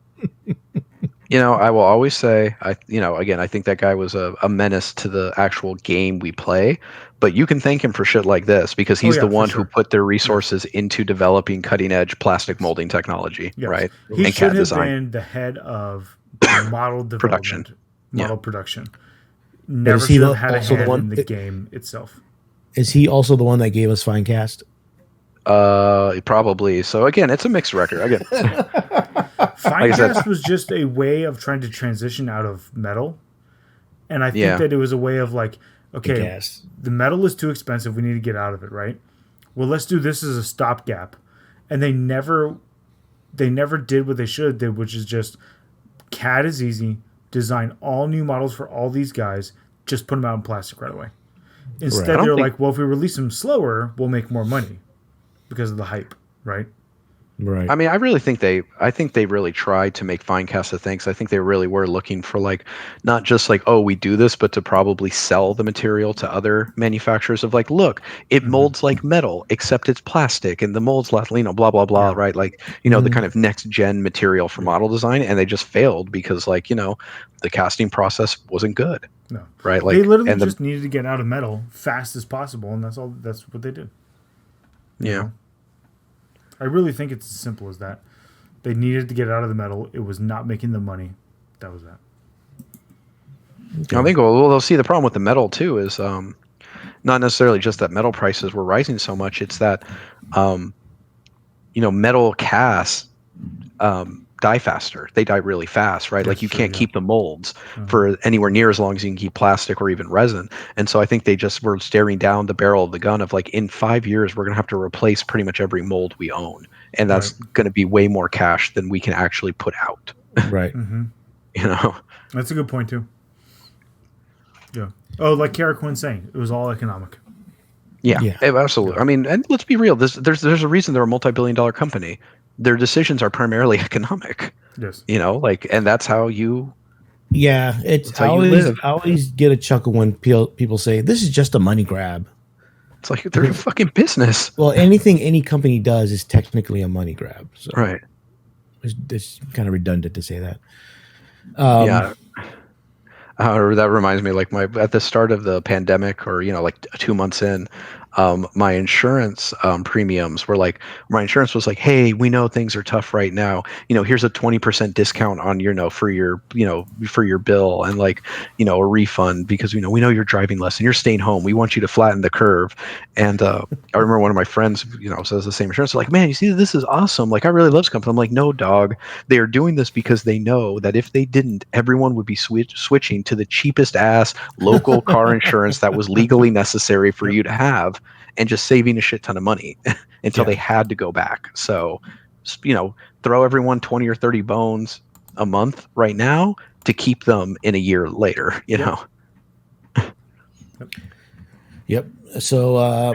I will always say, again, I think that guy was a menace to the actual game we play. But you can thank him for shit like this because he's the one who put their resources into developing cutting edge plastic molding technology, right? He and should have been the head of model development, production. Never should have had a hand in the game itself. Is he also the one that gave us Finecast? Probably. So again, it's a mixed record. Again, Finecast was just a way of trying to transition out of metal, and I think that it was a way of like, okay, the metal is too expensive. We need to get out of it, right? Well, let's do this as a stopgap, and they never did what they should have did, which is just CAD is easy. Design all new models for all these guys. Just put them out in plastic right away. Instead, they're like, well, if we release them slower, we'll make more money because of the hype, right? Right. I mean, I think they really tried to make Finecast a thing. I think they really were looking for like, not just like, oh, we do this, but to probably sell the material to other manufacturers of like, look, it molds like metal, except it's plastic and the molds less, blah, blah, blah. Right. Like, the kind of next gen material for model design. And they just failed because like, the casting process wasn't good. No. Right. Like they literally just needed to get out of metal fast as possible. And that's what they did. Yeah. I really think it's as simple as that. They needed to get out of the metal. It was not making them money. That was that. Okay. I think they'll see the problem with the metal too is not necessarily just that metal prices were rising so much. It's that metal casts die faster. They die really fast, right? Like you can't keep the molds for anywhere near as long as you can keep plastic or even resin. And so I think they just were staring down the barrel of the gun of like, in 5 years, we're going to have to replace pretty much every mold we own. And that's going to be way more cash than we can actually put out. Right. That's a good point too. Yeah. Oh, like Kara Quinn saying, it was all economic. Yeah. Absolutely. I mean, and let's be real. There's a reason they're a multi-billion-dollar company. Their decisions are primarily economic. Yes. And that's how you. Yeah, I always get a chuckle when people say this is just a money grab. It's like they're a fucking business. Well, anything any company does is technically a money grab. So right. It's kind of redundant to say that. Yeah. That reminds me, like at the start of the pandemic, or like 2 months in, my insurance premiums were like, my insurance was like, hey, we know things are tough right now. Here's a 20% discount on for your bill, and like, a refund because we know you're driving less and you're staying home. We want you to flatten the curve. And I remember one of my friends, says the same insurance. Like, man, you see, this is awesome. Like, I really love this company. I'm like, no, dog. They are doing this because they know that if they didn't, everyone would be switching to the cheapest ass local car insurance that was legally necessary for you to have, and just saving a shit ton of money until they had to go back. So, throw everyone 20 or 30 bones a month right now to keep them in a year later, Yep. So,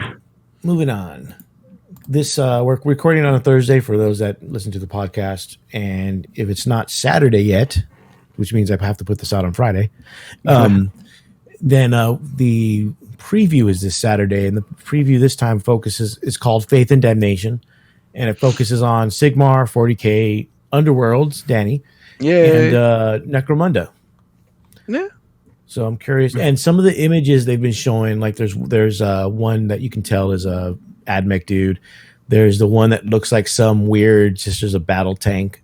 moving on. This we're recording on a Thursday for those that listen to the podcast, and if it's not Saturday yet, which means I have to put this out on Friday, then the preview is this Saturday, and the preview this time is called Faith and Damnation, and it focuses on Sigmar, 40K, Underworlds, Danny, and Necromunda. Yeah. So I'm curious, and some of the images they've been showing, like there's one that you can tell is a AdMech dude. There's the one that looks like some weird Sisters of Battle tank,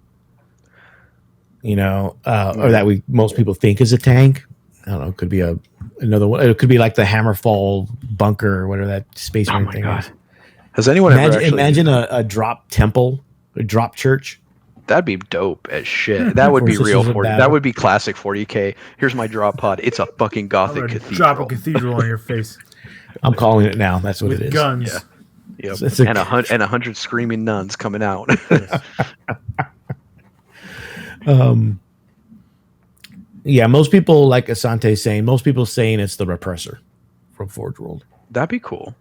or that most people think is a tank. I don't know. It could be another one. It could be like the Hammerfall bunker or whatever that space marine thing is. Has anyone imagine a drop temple, a drop church? That'd be dope as shit. That would be real 40. That would be classic 40K. Here's my drop pod. It's a fucking gothic cathedral. Drop a cathedral on your face. I'm calling it now. That's what with it is. Guns. Yeah. Yep. And 100 screaming nuns coming out. Yeah, most people, like Asante saying, it's the Repressor from Forge World. That'd be cool.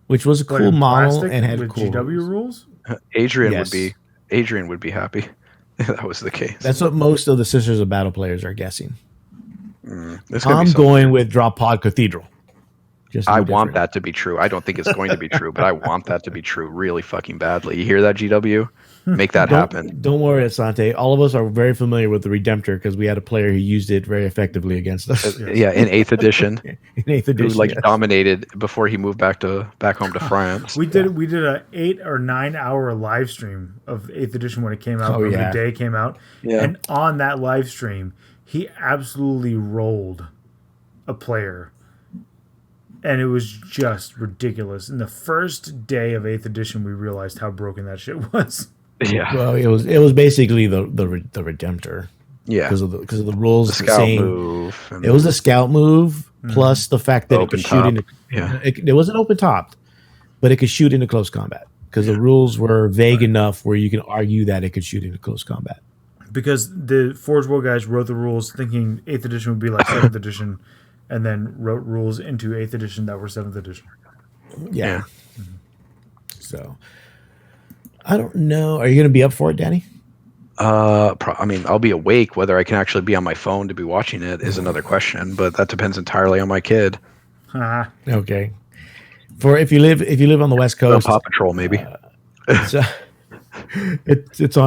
Which was a cool model and had with cool GW rules. Adrian would be happy if that was the case. That's what most of the Sisters of Battle players are guessing. I'm going with Drop Pod Cathedral. I want that to be true. I don't think it's going to be true, but I want that to be true really fucking badly. You hear that, GW? Make that happen. Don't worry, Asante. All of us are very familiar with the Redemptor because we had a player who used it very effectively against us. Yeah, in 8th edition. In 8th edition, who dominated before he moved back home to France. We did a 8 or 9 hour live stream of 8th edition when it came out. The day it came out, and on that live stream, he absolutely rolled a player. And it was just ridiculous. In the first day of 8th edition, we realized how broken that shit was. Yeah. Well, it was basically the Redemptor. Yeah. Because of the rules. The scout move. It was a scout move plus the fact that it could shoot into. Yeah. It wasn't open topped, but it could shoot into close combat because the rules were vague enough where you can argue that it could shoot into close combat. Because the Forge World guys wrote the rules thinking 8th edition would be like 7th edition. And then wrote rules into 8th edition that were 7th edition. Yeah. Mm-hmm. So, I don't know. Are you going to be up for it, Danny? I mean, I'll be awake. Whether I can actually be on my phone to be watching it is another question, but that depends entirely on my kid. Okay. For if you live on the West Coast, Paw Patrol maybe. It's on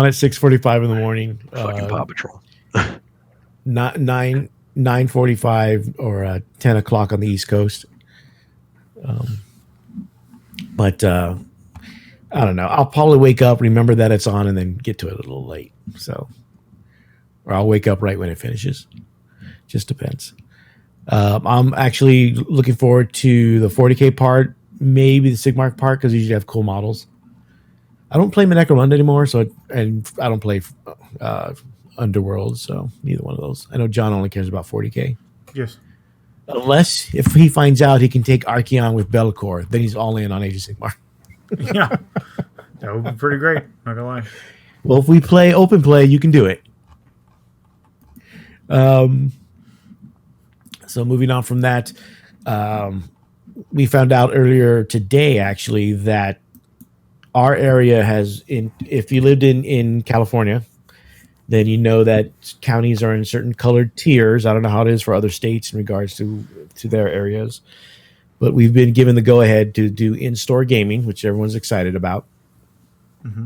at 6:45 in the morning. Fucking Paw Patrol. Not 9:45 or 10 o'clock on the East Coast. But I don't know. I'll probably wake up, remember that it's on, and then get to it a little late. So, or I'll wake up right when it finishes. Just depends. I'm actually looking forward to the 40K part, maybe the Sigmark part, because you usually have cool models. I don't play Necromunda anymore, and I don't play Underworld, so neither one of those. I know John only cares about 40K. Yes. Unless if he finds out he can take Archeon with Belakor, then he's all in on Age of Sigmar. Yeah. That would be pretty great, not gonna lie. Well, if we play open play, you can do it. So moving on from that, we found out earlier today, actually, that our area if you lived in California, then you know that counties are in certain colored tiers. I don't know how it is for other states in regards to their areas. But we've been given the go-ahead to do in-store gaming, which everyone's excited about. Mm-hmm.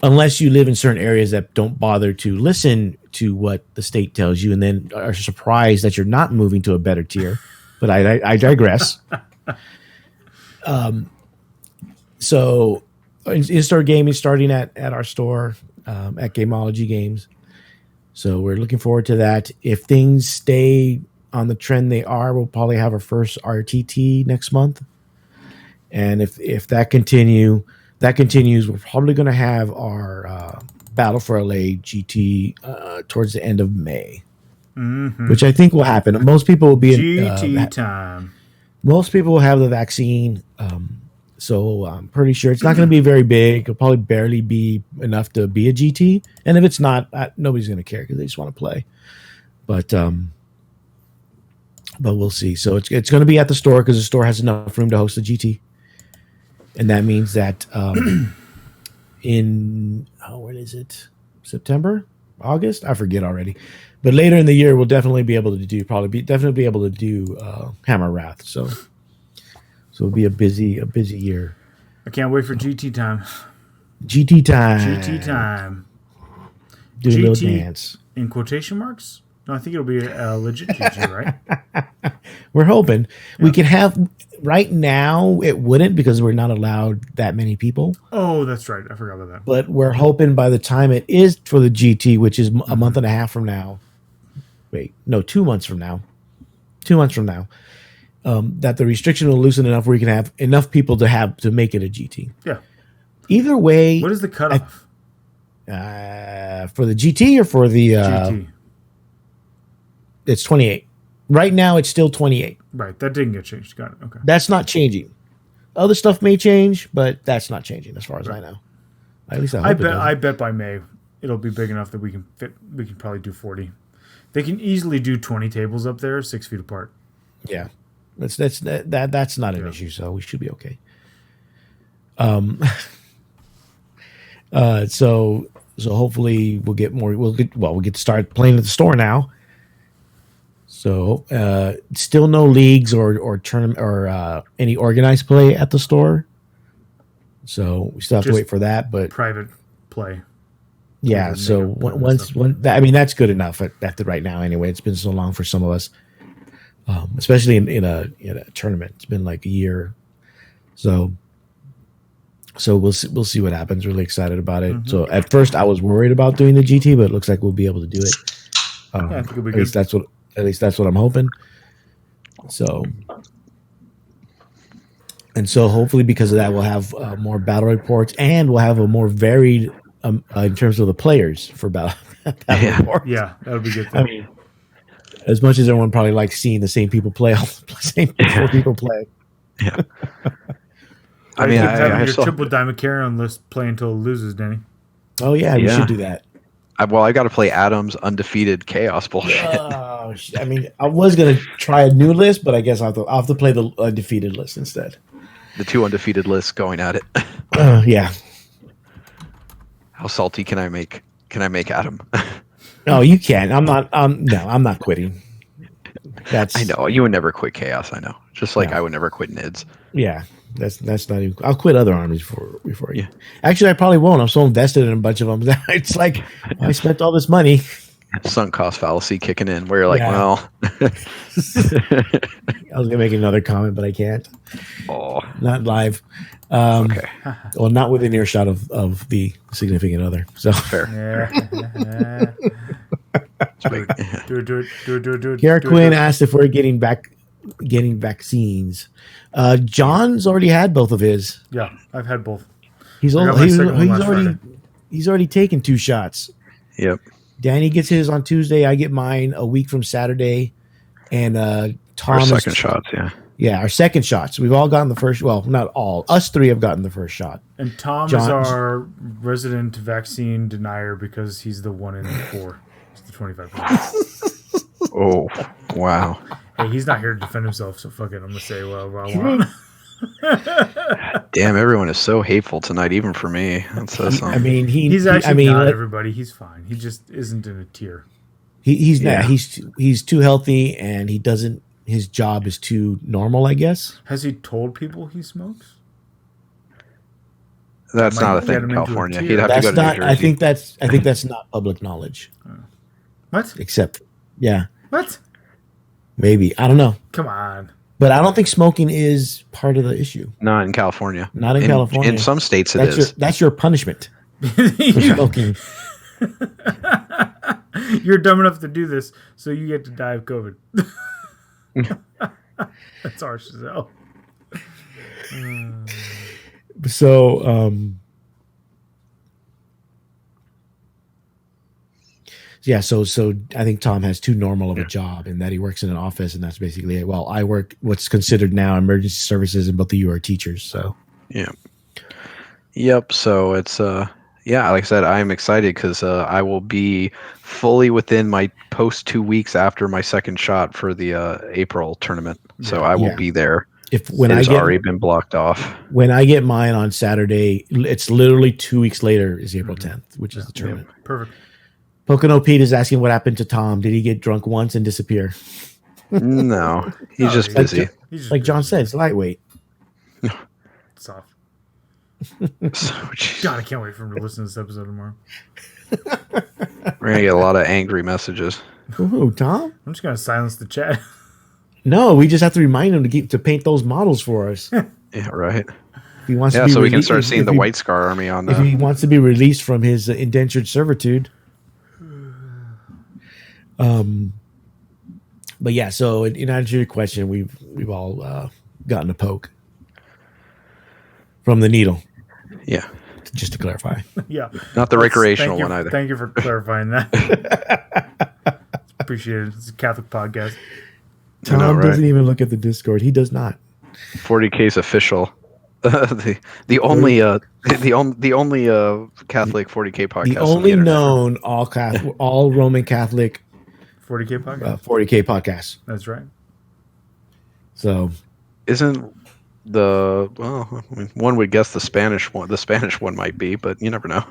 Unless you live in certain areas that don't bother to listen to what the state tells you and then are surprised that you're not moving to a better tier. But I digress. So in-store gaming starting at our store at Gameology Games. So we're looking forward to that. If things stay on the trend they are, we'll probably have our first RTT next month. And if that continues, we're probably going to have our Battle for LA GT towards the end of May, which I think will happen. Most people will be GT time. Most people will have the vaccine. So I'm pretty sure it's not going to be very big. It'll probably barely be enough to be a GT. And if it's not, nobody's going to care because they just want to play. But we'll see. So it's going to be at the store because the store has enough room to host a GT. And that means that when is it? September? August? I forget already. But later in the year, we'll definitely be able to do Hammer Wrath. So it'll be a busy year. I can't wait for GT time. GT time. GT time. Do a little dance. In quotation marks? No, I think it'll be a legit GT, right? We're hoping. Yeah. We can have... Right now, it wouldn't because we're not allowed that many people. Oh, that's right. I forgot about that. But we're hoping by the time it is for the GT, which is a month and a half from now. Wait, no, 2 months from now. 2 months from now. That the restriction will loosen enough where you can have enough people to make it a GT. Yeah. Either way. What is the cutoff? For the GT or for the GT? It's 28. Right now, it's still 28. Right, that didn't get changed. Got it. Okay. That's not changing. Other stuff may change, but that's not changing as far as I know. At least I bet by May it'll be big enough that we can fit. We can probably do 40. They can easily do 20 tables up there, 6 feet apart. Yeah, that's not an issue. So we should be okay. So hopefully we'll get more. We'll get to start playing at the store now. So still no leagues or tournament or any organized play at the store. So we still have to wait for that. But private play. Yeah. So that's good enough at the right now. Anyway, it's been so long for some of us, especially in a tournament. It's been like a year. So we'll see what happens. Really excited about it. So at first I was worried about doing the GT, but it looks like we'll be able to do it. I think it'll be at least that's what I'm hoping. So hopefully because of that we'll have more battle reports and we'll have a more varied in terms of the players for battle reports. Yeah, that'll be good. I mean, as much as everyone probably likes seeing the same people play, all the same people play. Yeah. I mean, I your triple diamond carry-on list play until it loses, Danny. Oh yeah, we should do that. I got to play Adam's undefeated chaos bullshit. I mean, I was gonna try a new list, but I guess I'll have to play the undefeated list instead. The 2 undefeated lists going at it. Yeah. How salty can I make Adam? No, you can. I'm not quitting. I know you would never quit chaos. I know, just like I would never quit NIDS. Yeah, that's not even. I'll quit other armies before you. Actually, I probably won't. I'm so invested in a bunch of them. It's like I spent all this money. Sunk cost fallacy kicking in, where you're like, well. I was gonna make another comment, but I can't. Oh, not live. Okay. Well, not within earshot of the significant other. So fair. Do it. Garrett Quinn asked if we're getting vaccines. John's already had both of his. Yeah, I've had both. He's already taken 2 shots. Yep. Danny gets his on Tuesday. I get mine a week from Saturday. And Tom our second shots, yeah. Yeah, our second shots. We've all gotten the first. Well, not all. Us 3 have gotten the first shot. And Tom is our resident vaccine denier because he's the 1 in 4. He's the 25%. Oh, wow. Hey, he's not here to defend himself, so fuck it. I'm gonna say what I want. Damn, everyone is so hateful tonight, even for me. I mean, he's actually not everybody. He's fine. He just isn't in a tier. He's too healthy, and he doesn't. His job is too normal, I guess. Has he told people he smokes? That's not a thing in California. He'd have to go to New Jersey. I think that's not public knowledge. What? Except, yeah. What? Maybe. I don't know. Come on. But I don't think smoking is part of the issue. Not in California. Not in California. In some states it is. That's your punishment. Smoking. You're dumb enough to do this, so you get to die of COVID. That's harsh as hell. So, yeah, so I think Tom has too normal of a job in that he works in an office, and that's basically it. Well, I work what's considered now emergency services, and both of you are teachers. So, yeah, yep. So it's like I said, I'm excited because I will be fully within my post 2 weeks after my second shot for the April tournament. So I will be there. It's already been blocked off. When I get mine on Saturday, it's literally 2 weeks later is April 10th, which is the tournament. Yeah, perfect. Pocono Pete is asking what happened to Tom. Did he get drunk once and disappear? No, he's just busy. Like John said, it's lightweight. Soft. God, I can't wait for him to listen to this episode tomorrow. We're going to get a lot of angry messages. Ooh, Tom? I'm just going to silence the chat. No, we just have to remind him to paint those models for us. Yeah, right. If he wants to be so we can start seeing the White Scar Army on if he wants to be released from his indentured servitude. But yeah, so in answer to your question, we've all gotten a poke from the needle. Yeah. Just to clarify. Yeah. Not the recreational one either. Thank you for clarifying that. Appreciate it. It's a Catholic podcast. Tom doesn't even look at the Discord. He does not. 40K's official. the only Catholic 40K podcast. The only known all Roman Catholic 40K podcast. 40K podcast. That's right. So, isn't one would guess the Spanish one. The Spanish one might be, but you never know.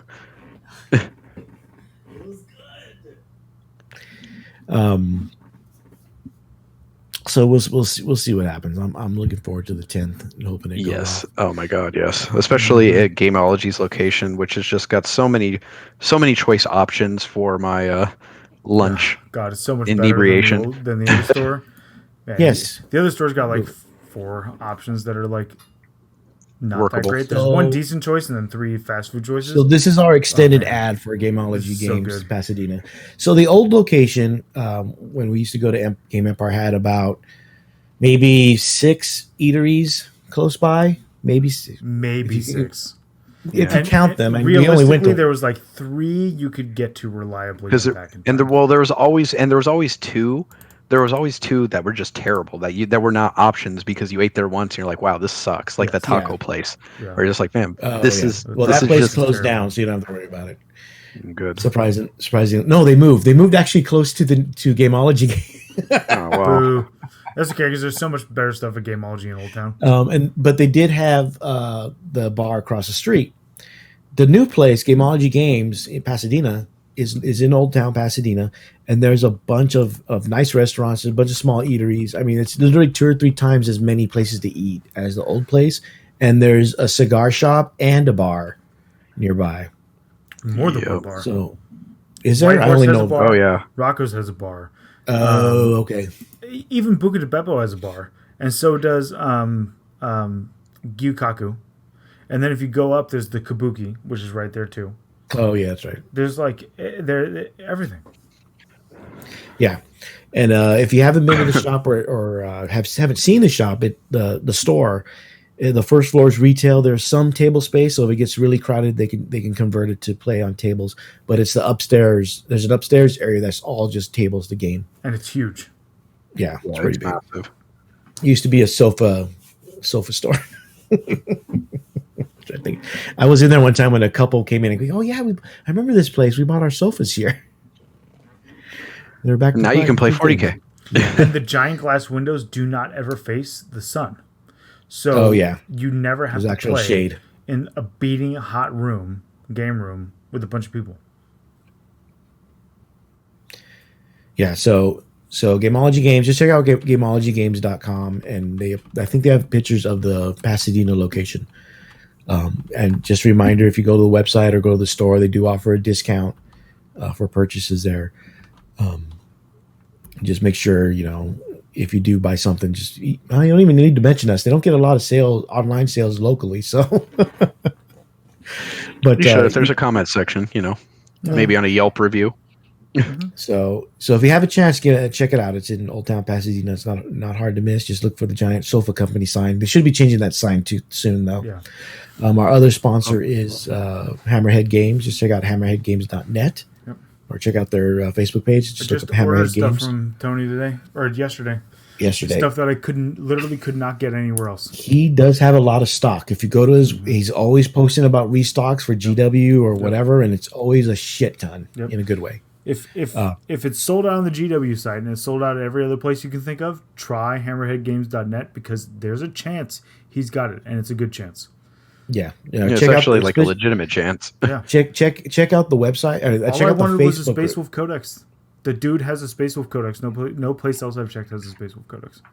So we'll see what happens. I'm looking forward to the 10th and hoping it goes off. Oh my God, yes. Especially at Gameology's location, which has just got so many choice options for my lunch. God, it's so much inebriation. better than the other store. Man, Yes, the other store's got like 4 options that are like not workable. that great. There's one decent choice and then 3 fast food choices. So this is our extended ad for Gameology Games Pasadena. So the old location, when we used to go to Game Empire, had about maybe 6 eateries close by. Maybe 6. If you count them, and we only went to. There was like 3 you could get to reliably. There was always 2. There was always 2 that were just terrible that were not options because you ate there once and you're like, wow, this sucks. Like the taco place, or you're just like, man, this is that place closed down, so you don't have to worry about it. Good. Surprising. No, they moved. They moved actually close to Gameology. Oh wow. Boo. That's okay because there's so much better stuff at Gameology in Old Town. But they did have the bar across the street. The new place, Gameology Games in Pasadena, is in Old Town Pasadena, and there's a bunch of nice restaurants, a bunch of small eateries. I mean, it's literally 2 or 3 times as many places to eat as the old place, and there's a cigar shop and a bar nearby. More than one bar. So, is there? I only know. Oh yeah, Rocco's has a bar. Oh, okay. Even Buca de Beppo has a bar, and so does Gyukaku. And then if you go up, there's the Kabuki, which is right there too. Oh yeah, that's right. There's like everything. Yeah, and if you haven't been to the shop or haven't seen the shop, the store, the first floor is retail. There's some table space, so if it gets really crowded, they can convert it to play on tables. But it's the upstairs. There's an upstairs area that's all just tables to game, and it's huge. Yeah, it's pretty big. Massive. It used to be a sofa store. I think I was in there one time when a couple came in and go, "Oh yeah, I remember this place. We bought our sofas here." They're back. Now you can play 40K. And the giant glass windows do not ever face the sun, so you never have to play shade in a beating hot game room with a bunch of people. Yeah, so Gameology Games, just check out gameologygames.com, and I think they have pictures of the Pasadena location. And just a reminder, if you go to the website or go to the store, they do offer a discount for purchases there. Just make sure, if you do buy something, I don't even need to mention us. They don't get a lot of online sales locally. So, but you should, if there's a comment section, maybe on a Yelp review. So if you have a chance, check it out. It's in Old Town Pasadena. It's not hard to miss. Just look for the giant sofa company sign. They should be changing that sign soon, though. Yeah. Our other sponsor is Hammerhead Games. Just check out hammerheadgames.net or check out their Facebook page. Just look up Hammerhead Games. Stuff from Tony today or yesterday. Yesterday, stuff that I literally could not get anywhere else. He does have a lot of stock. If you go to he's always posting about restocks for GW or whatever, and it's always a shit ton in a good way. If it's sold out on the GW site and it's sold out at every other place you can think of, try hammerheadgames.net because there's a chance he's got it, and it's a good chance. Yeah, it's actually like a legitimate chance. Yeah, check out the website. All I wanted was a Space Wolf Codex. The dude has a Space Wolf Codex. No place else I've checked has a Space Wolf Codex.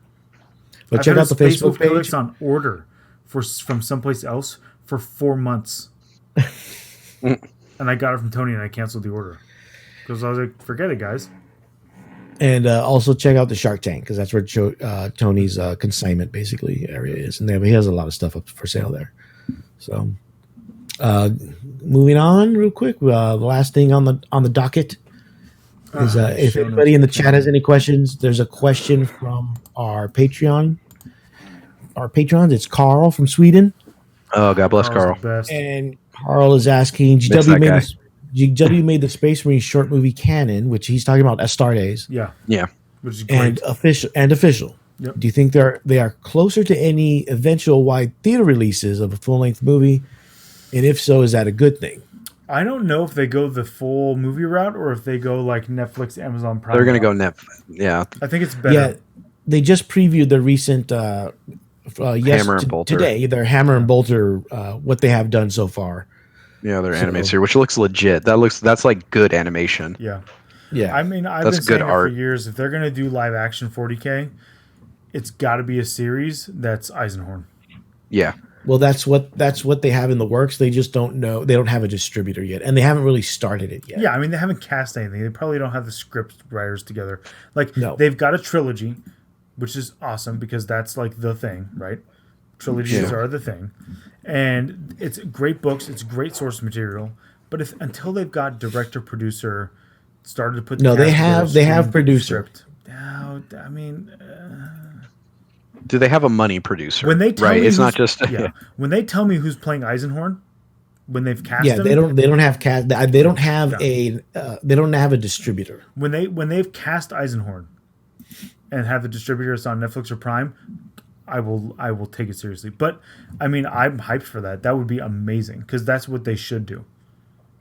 But check out the Space Facebook Wolf page. Codex on order from someplace else for 4 months, and I got it from Tony, and I canceled the order. Because I was like, forget it, guys. And also check out the Shark Tank because that's where Tony's consignment basically area is, and he has a lot of stuff up for sale there. So, moving on real quick, the last thing on the docket is if anybody in the chat has any questions, there's a question from our Patreon. Our patrons, it's Carl from Sweden. Oh, God bless Carl. And Carl is asking, GW made the Space Marine short movie canon, which he's talking about Astartes. Yeah. Which is great. And official. Yep. Do you think they are closer to any eventual wide theater releases of a full-length movie? And if so, is that a good thing? I don't know if they go the full movie route or if they go like Netflix, Amazon Prime. They're going to go Netflix. Yeah. I think it's better. Yeah. They just previewed the recent Hammer and Bolter. Today, their Hammer and Bolter, what they have done so far. Yeah, their anime series, which looks legit. That's like good animation. Yeah. Yeah. I mean, I've been saying it for years. If they're going to do live action 40K, it's got to be a series that's Eisenhorn. Yeah. Well, that's what they have in the works. They just don't know. They don't have a distributor yet, and they haven't really started it yet. Yeah, I mean, they haven't cast anything. They probably don't have the script writers together. Like, No. they've got a trilogy, which is awesome because that's like the thing, right? Trilogies are the thing, and it's great books. It's great source material. But until they've got director, producer, started to put they have producer. Now, I mean. Do they have a money producer? When they tell me it's not just when they tell me who's playing Eisenhorn, when they've cast him, they don't have cast. They don't have they don't have a distributor. When they've cast Eisenhorn, and have the distributors on Netflix or Prime, I will take it seriously. But I mean, I'm hyped for that. That would be amazing because that's what they should do.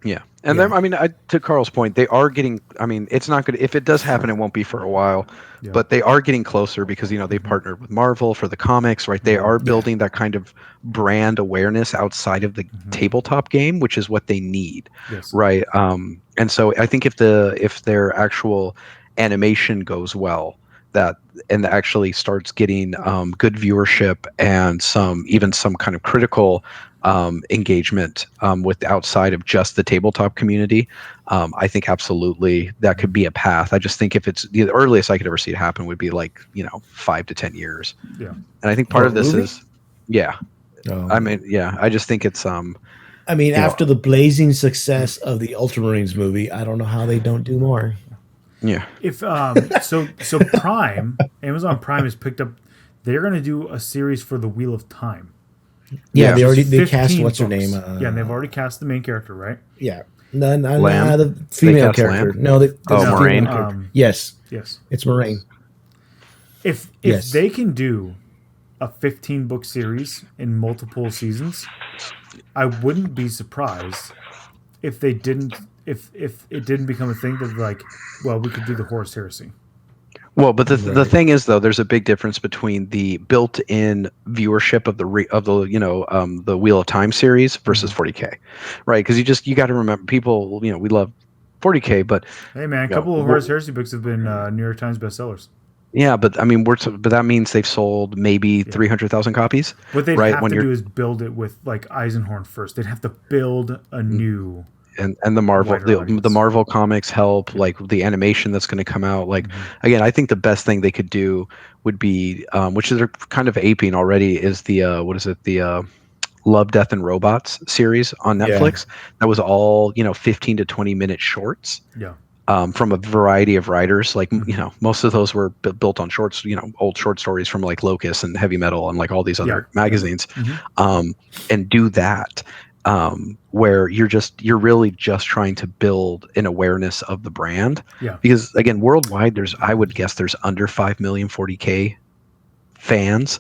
Yeah, and then I mean, to Carl's point, they are getting. I mean, it's not good if it does happen. It won't be for a while, but they are getting closer because they partnered with Marvel for the comics, right? They are building that kind of brand awareness outside of the tabletop game, which is what they need, right? And so I think if their actual animation goes well, and actually starts getting good viewership and some kind of critical engagement with outside of just the tabletop community, I think absolutely that could be a path. I just think if it's the earliest I could ever see it happen would be 5 to 10 years. Yeah, and I think part of this is I mean, I just think it's I mean, after the blazing success of the Ultramarines movie, I don't know how they don't do more. Yeah. If so Prime, Amazon Prime has picked up. They're going to do a series for the Wheel of Time. Yeah, they cast what's her name? And they've already cast the main character, right? Yeah, no, the female character. Lamb? No, Moraine. Yes, it's Moraine. If they can do a 15-book series in multiple seasons, I wouldn't be surprised if they didn't. If it didn't become a thing that we could do the Horus Heresy. Well, but the thing is, though, there's a big difference between the built-in viewership of the Wheel of Time series versus 40K, right? Because you got to remember, people, we love 40K, but hey, man, a couple of Horus Heresy books have been New York Times bestsellers. Yeah, but I mean, but that means they've sold maybe 300,000 copies. What they'd have to do is build it with Eisenhorn first. They'd have to build a new. And the Marvel comics help, the animation that's going to come out. Again, I think the best thing they could do would be, which they're kind of aping already, is the Love, Death, and Robots series on Netflix. That was all 15 to 20 minute shorts. Yeah. From a variety of writers, most of those were built on shorts, old short stories from Locus and Heavy Metal and all these other magazines, and do that. Where you're really just trying to build an awareness of the brand. Yeah. Because again, worldwide, I would guess there's under 5 million 40K fans,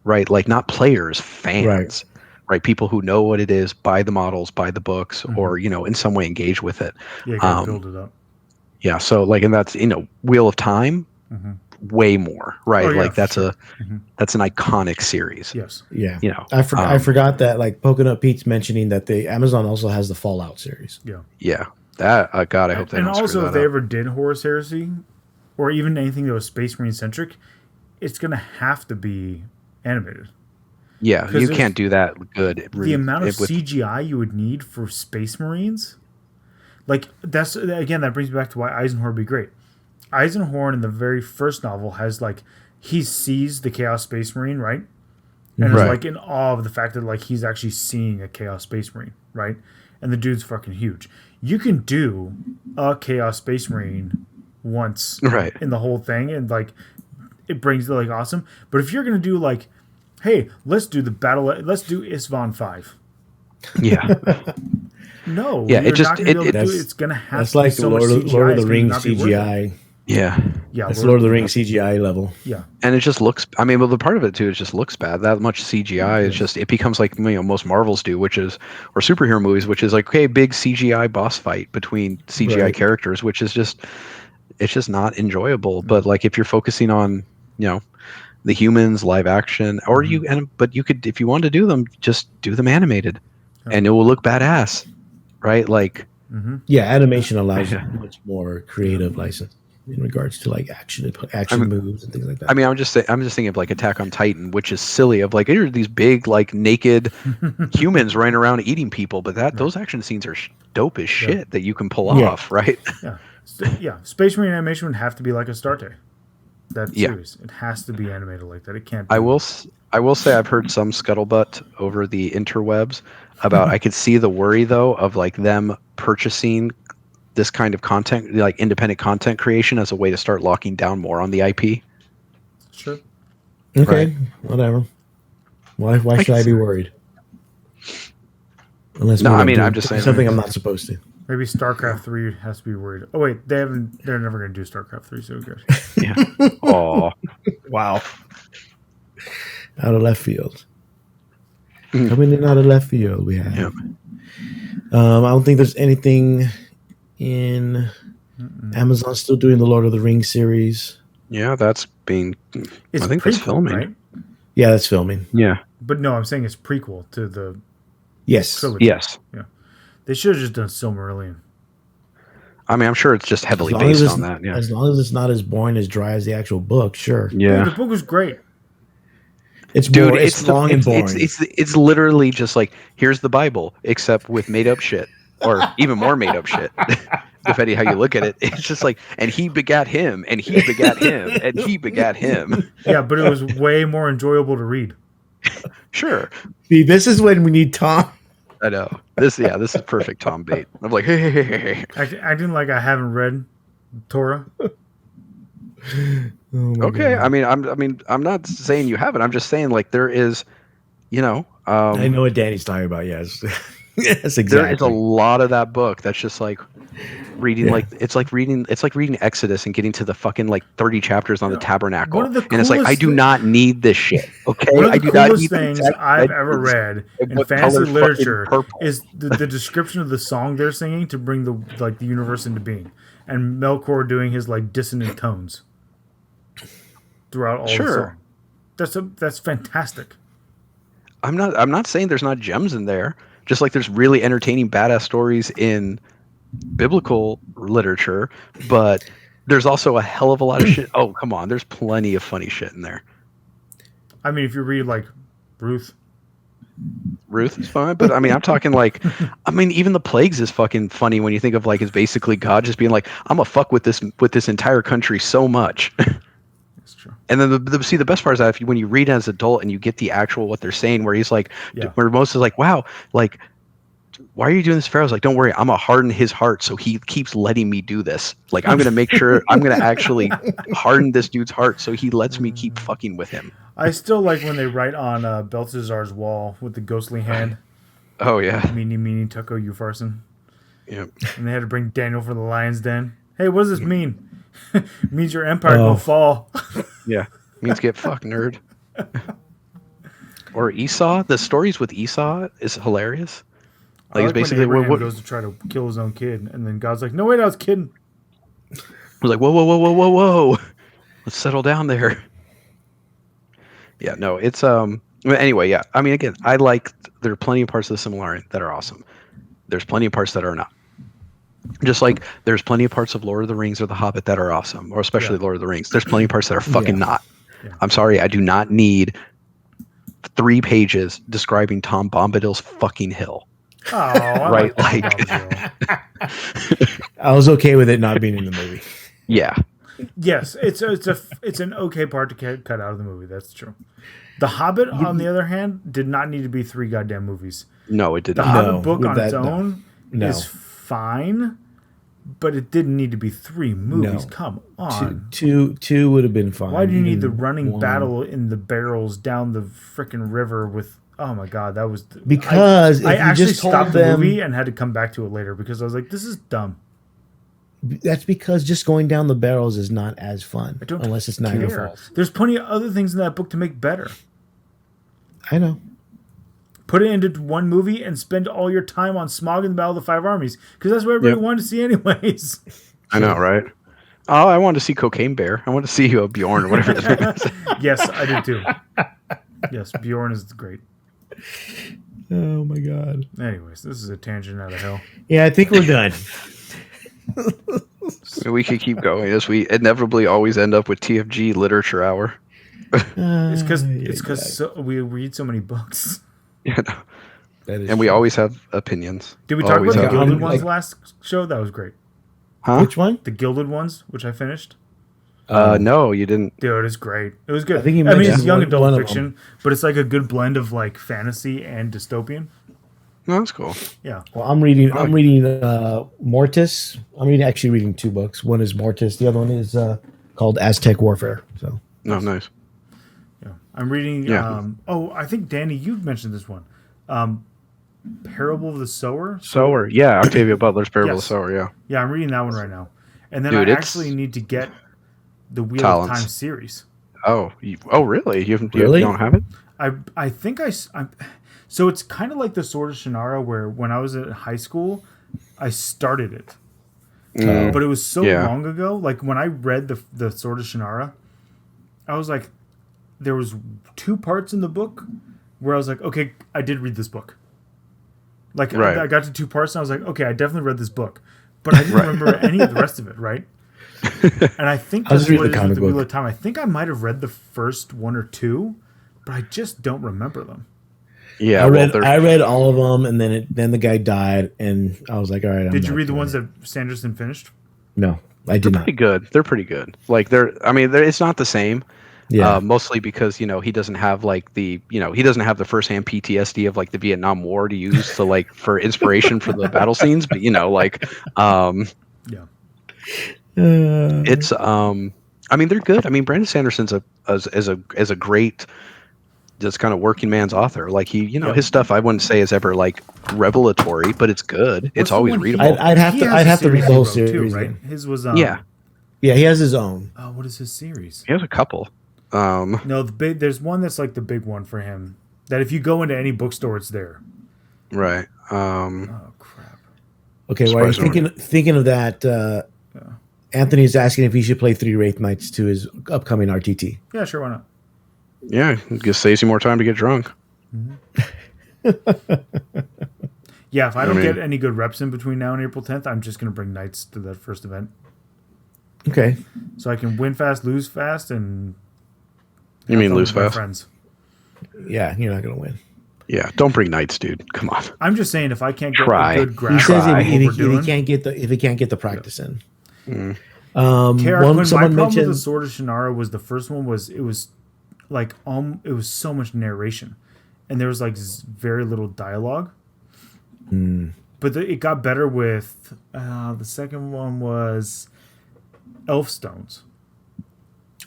right? Not players, fans, right? People who know what it is, buy the models, buy the books, or, in some way engage with it. Yeah, you gotta build it up. Yeah. So and that's, Wheel of Time, way more, right? Oh, yeah, that's that's an iconic series. Yes. Yeah. I forgot that Poking Up Pete's mentioning that Amazon also has the Fallout series. Yeah. Yeah. That God, I hope they don't also screw that if they up. ever did Horus Heresy, or even anything that was Space Marine centric, it's gonna have to be animated. Yeah, you can't do that good. The amount of CGI you would need for Space Marines, that brings me back to why Eisenhorn would be great. Eisenhorn in the very first novel has he sees the Chaos Space Marine, right? And is in awe of the fact that he's actually seeing a Chaos Space Marine, right? And the dude's fucking huge. You can do a Chaos Space Marine once in the whole thing, and it brings it awesome. But if you're gonna do hey, let's do let's do Isvan 5. Yeah. No. Yeah, it's gonna have that's to be like so Lord much CGI, of the Rings CGI. Yeah. Yeah. It's Lord of the Rings CGI level. Yeah. And it just looks, the part of it too, it just looks bad. That much CGI is just, it becomes most Marvels do, or superhero movies, which is okay, big CGI boss fight between CGI characters, which is just, it's just not enjoyable. But if you're focusing on, the humans, live action, or but you could, if you want to do them, just do them animated and it will look badass, right? Yeah, animation allows much more creative license. in regards to like action moves and things like that. I mean, I'm just thinking of like Attack on Titan, which is silly. Of like, here are these big like naked humans running around eating people, but those action scenes are dope as shit that you can pull off, right? Yeah, Space Marine animation would have to be like a Astarte. That's serious. It has to be animated like that. It can't be. I will say I've heard some scuttlebutt over the interwebs about I could see the worry though of like them purchasing this kind of content, like independent content creation, as a way to start locking down more on the IP. Sure. Okay, whatever. Why should I be worried? Unless I'm just saying something I'm not supposed to. Maybe StarCraft 3 has to be worried. Oh wait, they're never going to do StarCraft 3, so who cares? Yeah. Oh. Wow. Out of left field. Coming in out of left field, we have. Yep. I don't think there's anything in Amazon still doing the Lord of the Rings series. Yeah, that's being. I think that's filming. Right? Yeah, that's filming. Yeah. But no, I'm saying it's prequel to the. Yes. trilogy. Yes. Yeah. They should have just done Silmarillion. I mean, I'm sure it's just heavily based on that. Yeah. As long as it's not as boring as dry as the actual book, sure. Yeah. The book was great. It's long and boring. It's literally just like, here's the Bible, except with made up shit, or even more made up shit, depending how you look at it. It's just like, and he begat him, and he begat him, and he begat him. Yeah, but it was way more enjoyable to read. Sure. See, this is when we need Tom. I know. This is perfect Tom bait. I'm like, hey. I didn't like. I haven't read Torah. Okay, God. I'm not saying you haven't. I'm just saying like there is, I know what Danny's talking about. Yes, yes, exactly. There is a lot of that book that's just like reading it's like reading Exodus and getting to the fucking like 30 chapters on the tabernacle, and it's like I do not need this shit. Okay, one of the I do not coolest need things I've ever read in fantasy literature is the description of the song they're singing to bring the universe into being, and Melkor doing his like dissonant tones throughout all the song. That's fantastic. I'm not saying there's not gems in there. Just like there's really entertaining badass stories in biblical literature, but there's also a hell of a lot of shit. Oh, come on. There's plenty of funny shit in there. I mean, if you read like Ruth is fine, but I mean, I'm talking like, even the plagues is fucking funny when you think of like, it's basically God just being like, I'm gonna fuck with this entire country so much. That's true. And then the best part is that when you read as an adult and you get the actual what they're saying, where he's like, where Moses is like, wow, like, why are you doing this? Pharaoh's like, don't worry, I'm gonna harden his heart so he keeps letting me do this. Like, I'm gonna make sure I'm gonna actually harden this dude's heart so he lets me keep fucking with him. I still like when they write on Belshazzar's wall with the ghostly hand. Oh yeah. Meanie tucko you farson. Yep. And they had to bring Daniel from the lion's den. Hey, what does this mean? Means your empire will fall. Yeah. Means get fucked, nerd. Or Esau. The stories with Esau is hilarious. Like it's basically what goes to try to kill his own kid, and then God's like, "No, wait, I was kidding." We're like, whoa. Let's settle down there. Yeah, no, it's anyway, yeah. I mean, again, there are plenty of parts of the Silmarillion that are awesome. There's plenty of parts that are not. Just like there's plenty of parts of Lord of the Rings or The Hobbit that are awesome, or especially Lord of the Rings. There's plenty of parts that are fucking not. Yeah. I'm sorry, I do not need 3 pages describing Tom Bombadil's fucking hill. Oh, right, like I was okay with it not being in the movie. Yeah. Yes, it's an okay part to cut out of the movie. That's true. The Hobbit, on the other hand, did not need to be 3 goddamn movies. No, it did not. The Hobbit book on its own is fine, but it didn't need to be 3 movies. No. Come on, two would have been fine. Why do you need the running battle in the barrels down the frickin' river with? Oh my god, that was because I actually stopped the movie and had to come back to it later because I was like, this is dumb. That's because just going down the barrels is not as fun unless it's Niagara Falls. There's plenty of other things in that book to make better. I know. Put it into one movie and spend all your time on Smaug and the Battle of the 5 Armies because that's what everybody wanted to see anyways. I know, right? Oh, I wanted to see Cocaine Bear. I want to see Bjorn or whatever his name is. Yes, I did too. Yes, Bjorn is great. Oh my god. Anyways, this is a tangent out of hell. Yeah, I think we're done. We could keep going as we inevitably always end up with TFG Literature Hour. It's because we read so many books. Yeah, and we always have opinions. Did we talk about the Gilded ones last show? That was great. Huh? Which one? The Gilded ones, which I finished. No, you didn't. Dude, it's great. It was good. I mean, it's young adult fiction, but it's like a good blend of like fantasy and dystopian. No, that's cool. Yeah. Well, I'm reading Mortis. I'm actually reading 2 books. One is Mortis. The other one is called Aztec Warfare. So. No, nice. Yeah, I'm reading. Yeah. I think Danny, you've mentioned this one. Parable of the Sower. Yeah, Octavia Butler's Parable of the Sower. Yeah. Yeah, I'm reading that one right now, and then I actually need to get the Wheel of Time series. Oh, really? You don't have it? I think I'm. So it's kind of like the Sword of Shanara, where when I was in high school, I started it, but it was so long ago. Like when I read the Sword of Shanara, I was like, there was 2 parts in the book where I was like, okay, I did read this book. Like I got to 2 parts and I was like, okay, I definitely read this book, but I didn't remember any of the rest of it, right? And I think that's what it is with the Wheel of Time. I think I might have read the first 1 or 2, but I just don't remember them. Yeah, I read all of them, and then the guy died, and I was like, all right. Did you read the ones that Sanderson finished? No, I did not. They're pretty good. Like it's not the same. Yeah. Mostly because he doesn't have like he doesn't have the firsthand PTSD of like the Vietnam War to use to like for inspiration for the battle scenes, but it's they're good. I mean, Brandon Sanderson's as a great just kind of working man's author. Like his stuff I wouldn't say is ever like revelatory, but it's good. It's always readable. I'd have to read the whole series too, right? His was yeah, he has his own. What is his series? He has a couple. No, there's one that's like the big one for him. That if you go into any bookstore, it's there. Right. Oh crap. Okay, well, thinking of that. Anthony's asking if he should play 3 Wraith Knights to his upcoming RTT. Yeah, sure, why not? Yeah, it just saves you more time to get drunk. Mm-hmm. Yeah, if I don't get any good reps in between now and April 10th, I'm just going to bring Knights to that first event. Okay. So I can win fast, lose fast, and... You mean lose fast? Friends. Yeah, you're not going to win. Yeah, don't bring Knights, dude. Come on. I'm just saying, if I can't get a good grasp, he says if he can't get the practice in. Mm. My problem with the Sword of Shanara was the first one was it was so much narration, and there was like very little dialogue. But it got better with the second one was Elf Stones.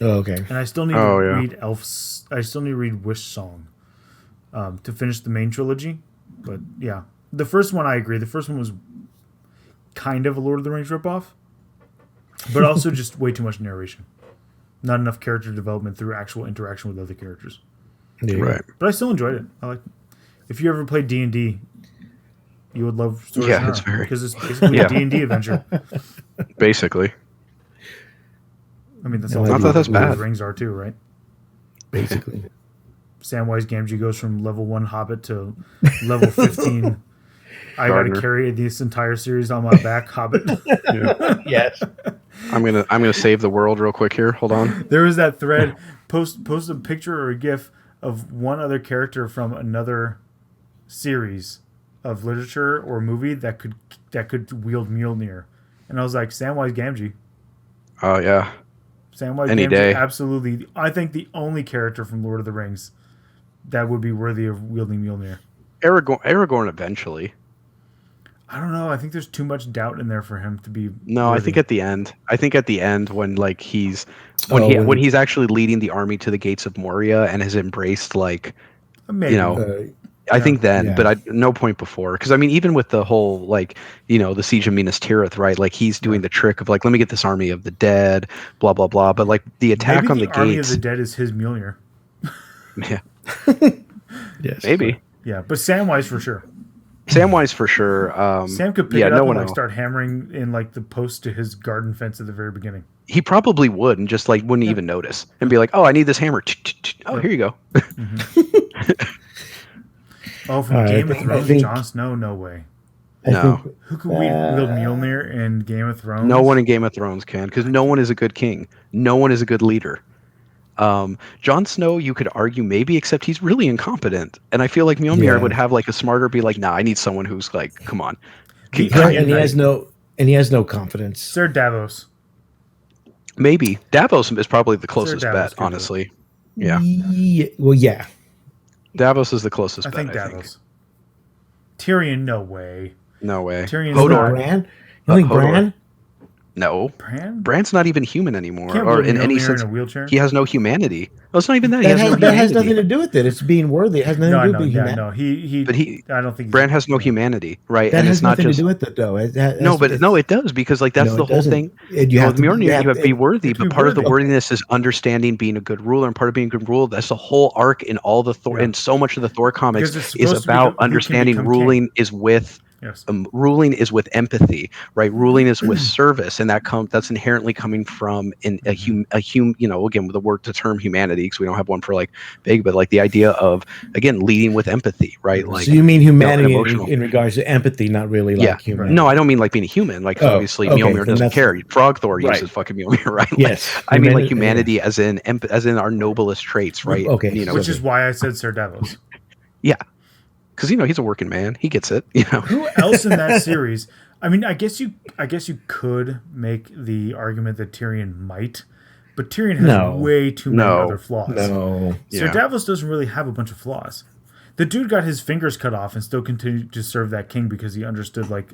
Oh, okay. And I still need to read Elves. I still need to read Wish Song to finish the main trilogy. But yeah, the first one I agree. The first one was kind of a Lord of the Rings ripoff, but also just way too much narration. Not enough character development through actual interaction with other characters. Yeah. Right. But I still enjoyed it. I like. If you ever played D&D, you would love Sword of Shanara, because it's basically a D&D adventure. Basically. I mean, that's all not that that's bad. Rings are too, right? Basically. Samwise Gamgee goes from level 1 Hobbit to level 15. I got to carry this entire series on my back, Hobbit. Yeah. Yes. I'm gonna save the world real quick here. Hold on. There was that thread. Post a picture or a GIF of one other character from another series of literature or movie that could wield Mjolnir, and I was like, Samwise Gamgee. Oh yeah. Samwise Gamgee, absolutely. I think the only character from Lord of the Rings that would be worthy of wielding Mjolnir. Aragorn eventually. I don't know. I think there's too much doubt in there for him to be. No, worthy. I think at the end when like when he's actually leading the army to the gates of Moria and has embraced like maybe. I think then, but at no point before. Because I mean, even with the whole like the siege of Minas Tirith, right? Like he's doing the trick of like, let me get this army of the dead, blah blah blah. But like the attack on the gates, army of the dead is his Mjolnir. Yeah. Yes. Maybe. Yeah, but Samwise for sure. Samwise for sure. Sam could pick it up and start hammering in like the post to his garden fence at the very beginning. He probably would, and just like wouldn't even notice, and be like, "Oh, I need this hammer." Oh, here you go. Mm-hmm. Oh, from Game of Thrones, Jon Snow? No way. Who could wield Mjolnir in Game of Thrones? No one in Game of Thrones can, because no one is a good king. No one is a good leader. Jon Snow, you could argue maybe, except he's really incompetent. And I feel like Mjolnir would have like a smarter, be like, nah, I need someone who's like, come on. And he has no confidence. Sir Davos. Maybe Davos is probably the closest bet, honestly. Yeah. Well, yeah. Davos is the closest bet. I think Davos. Tyrion, no way. No way. Tyrion's Hodor. Bran? You think Bran? No. Bran? Bran's not even human anymore. Can't or in any in sense. A wheelchair? He has no humanity. Well, it's not even that. That has nothing to do with it. It's being worthy. It has nothing to do with humanity. But I don't think Bran has no humanity, right? That and has it's not nothing just to do with it, though. It does, because like that's the whole thing. You have to be worthy, but part of the worthiness is understanding being a good ruler, and part of being a good ruler, that's the whole arc in all the Thor and so much of the Thor comics is about understanding ruling is with. Yes. Ruling is with empathy, right? Ruling is with service, and that's inherently coming from again, with the term humanity, because we don't have one for like big, but like the idea of, again, leading with empathy, right? Like, so you mean humanity in regards to empathy, not really like human? No, I don't mean like being a human. Like obviously, Mjolnir doesn't care. Frog Thor uses fucking Mjolnir, right? Yes. Like, I mean like humanity as in our noblest traits, right? Okay. Which is why I said Sir Davos. Yeah. Because he's a working man. He gets it. Who else in that series? I mean, I guess you could make the argument that Tyrion might, but Tyrion has way too many other flaws. No. Sir Davos doesn't really have a bunch of flaws. The dude got his fingers cut off and still continued to serve that king because he understood like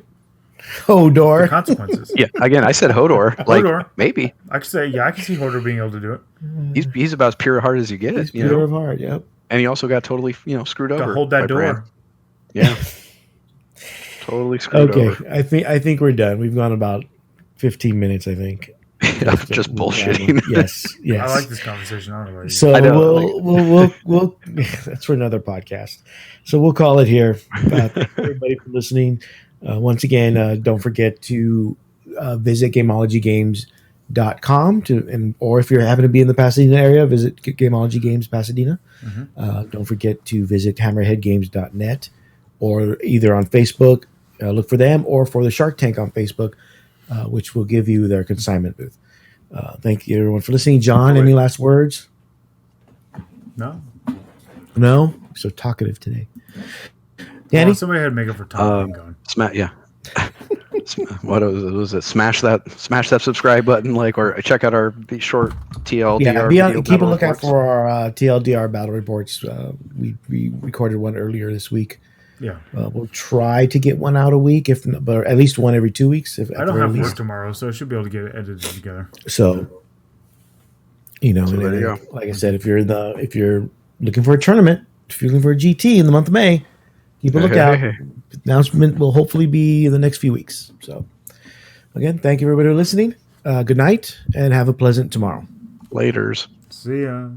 Hodor the consequences. Yeah. Again, I said Hodor. Like Hodor. Maybe. I could say I can see Hodor being able to do it. He's about as pure of heart as you get. He's pure of heart. Yep. And he also got totally, screwed over. To hold that door. Bran. Yeah. Totally screwed over. Okay, I think we're done. We've gone about 15 minutes, I think. Just bullshitting. Yes. I like this conversation. I don't know about you. So we'll that's for another podcast. So we'll call it here. Thank everybody for listening. Once again, don't forget to visit GameologyGames.com or if you're happen to be in the Pasadena area, visit Gameology Games Pasadena. Mm-hmm. Don't forget to visit HammerheadGames.net or either on Facebook, look for them, or for the Shark Tank on Facebook, which will give you their consignment booth. Thank you everyone for listening. John, any last words? No. So talkative today. Danny, somebody had makeup for Tom going. What was it? Smash that subscribe button, or check out our short TLDR. Yeah, keep a lookout for our TLDR battle reports. We recorded one earlier this week. Yeah, we'll try to get one out a week, but at least one every 2 weeks. I don't have work tomorrow, so I should be able to get it edited together. So, there you go. Like I said, if you're looking for a tournament, if you're looking for a GT in the month of May, keep a lookout. Announcement will hopefully be in the next few weeks. So, again, thank you everybody for listening. Good night, and have a pleasant tomorrow. Laters. See ya.